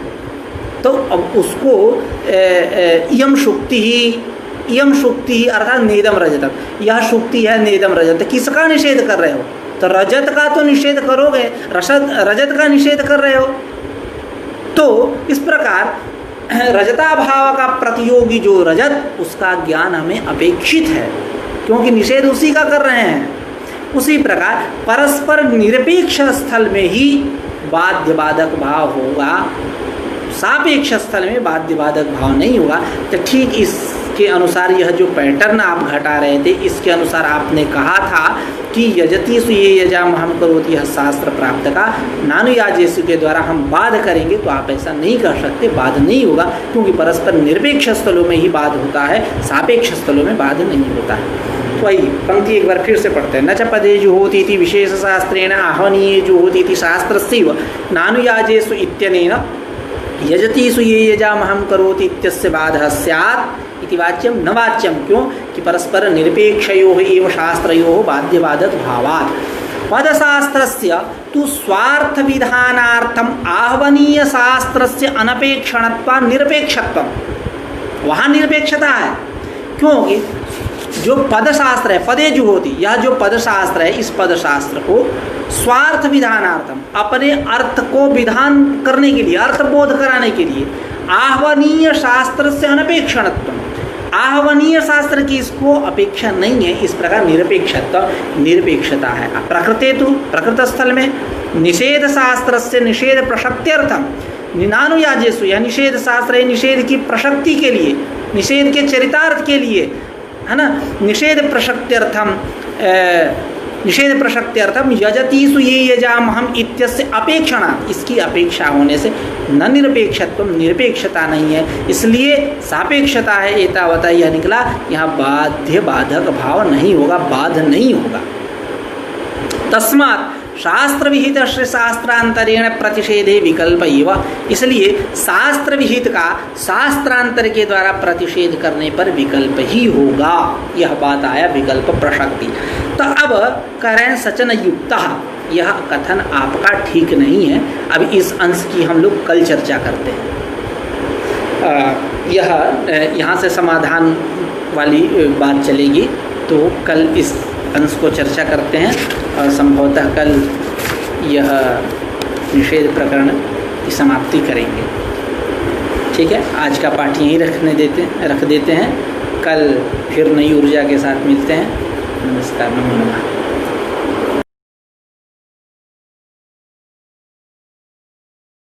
तो अब उसको इयम शुक्ति ही, इयम शुक्ति ही अर्थात नेदम रजतम, यह शुक्ति है नेदम रजत, किसका निषेध कर रहे हो, तो रजत का तो निषेध करोगे, रजत का निषेध कर रहे हो। तो इस प्रकार रजताभाव का प्रतियोगी जो रजत, उसका ज्ञान हमें अपेक्षित है, क्योंकि निषेध उसी का कर रहे हैं। उसी प्रकार परस्पर निरपेक्ष स्थल में ही बाध्यबाधक भाव होगा, सापेक्ष स्थल में बाध्यबाधक भाव नहीं होगा। तो ठीक इसके अनुसार यह जो पैटर्न आप घटा रहे थे, इसके अनुसार आपने कहा था कि यजतीसु ये यजाम हम करोति, यह शास्त्र प्राप्त का नानुयाजेषु के द्वारा हम बाध करेंगे, तो आप ऐसा नहीं कर सकते, बाध नहीं होगा, क्योंकि परस्पर निरपेक्ष स्थलों में ही बाध होता है, सापेक्ष स्थलों में बाध नहीं होता है। तो वही पंक्ति एक बार फिर से पढ़ते हैं। न च पदे जुहोति इति विशेष शास्त्रेण आहवनीय जुहोति इति शास्त्रस्यैव नानुयाजेषु इत्यनेन यजतीसु ये यजाम हम करोति इत्यस्य बाधः स्यात् इति वाच्यम न वाच्यम, क्यों कि परस्पर निरपेक्षयोः एव शास्त्रयोः बाध्यबाधक भावात्। पदशास्त्रस्य तु स्वार्थ विधानार्थम आह्वनीय शास्त्रस्य अनपेक्षणत्वात् निरपेक्षत्वम, वहाँ निरपेक्षता है, क्योंकि जो पदशास्त्र है, पदे जो होती, यह जो पदशास्त्र है, इस पदशास्त्र को स्वार्थ विधानार्थम, अपने अर्थ को विधान करने के लिए, अर्थ बोध कराने के लिए, आह्वनीय शास्त्र से अनपेक्षणत्व, आह्वनीय शास्त्र की इसको अपेक्षा नहीं है, इस प्रकार निरपेक्षता है। प्रकृते तो प्रकृत स्थल में निषेध शास्त्र से निषेध प्रसक्त्यर्थम निनानुयाजेषु, यह निषेध शास्त्र है निषेध की प्रसक्ति के लिए, निषेध के चरितार्थ के लिए, है ना। निषेध प्रसक्त्यर्थम यजतीसु ये यजामहम इत्यस्य अपेक्षणा, इसकी अपेक्षा होने से न निरपेक्षत्व, निरपेक्षता नहीं है, इसलिए सापेक्षता है। एतावता यह निकला, यहाँ बाध्य बाधक भाव नहीं होगा, बाध नहीं होगा। तस्मात् शास्त्र विहित शास्त्रांतरेण प्रतिषेधे विकल्प एव, इसलिए शास्त्र विहित का शास्त्रांतर के द्वारा प्रतिषेध करने पर विकल्प ही होगा, यह बात आया विकल्प प्रसक्ति। तो अब करें सचन युक्ता, यह कथन आपका ठीक नहीं है। अब इस अंश की हम लोग कल चर्चा करते हैं। यह यहाँ से समाधान वाली बात चलेगी, तो कल इस अंश को चर्चा करते हैं और संभवतः कल यह निषेध प्रकरण की समाप्ति करेंगे। ठीक है, आज का पाठ यहीं रख देते हैं। कल फिर नई ऊर्जा के साथ मिलते हैं। नमस्कार, नमो नमः।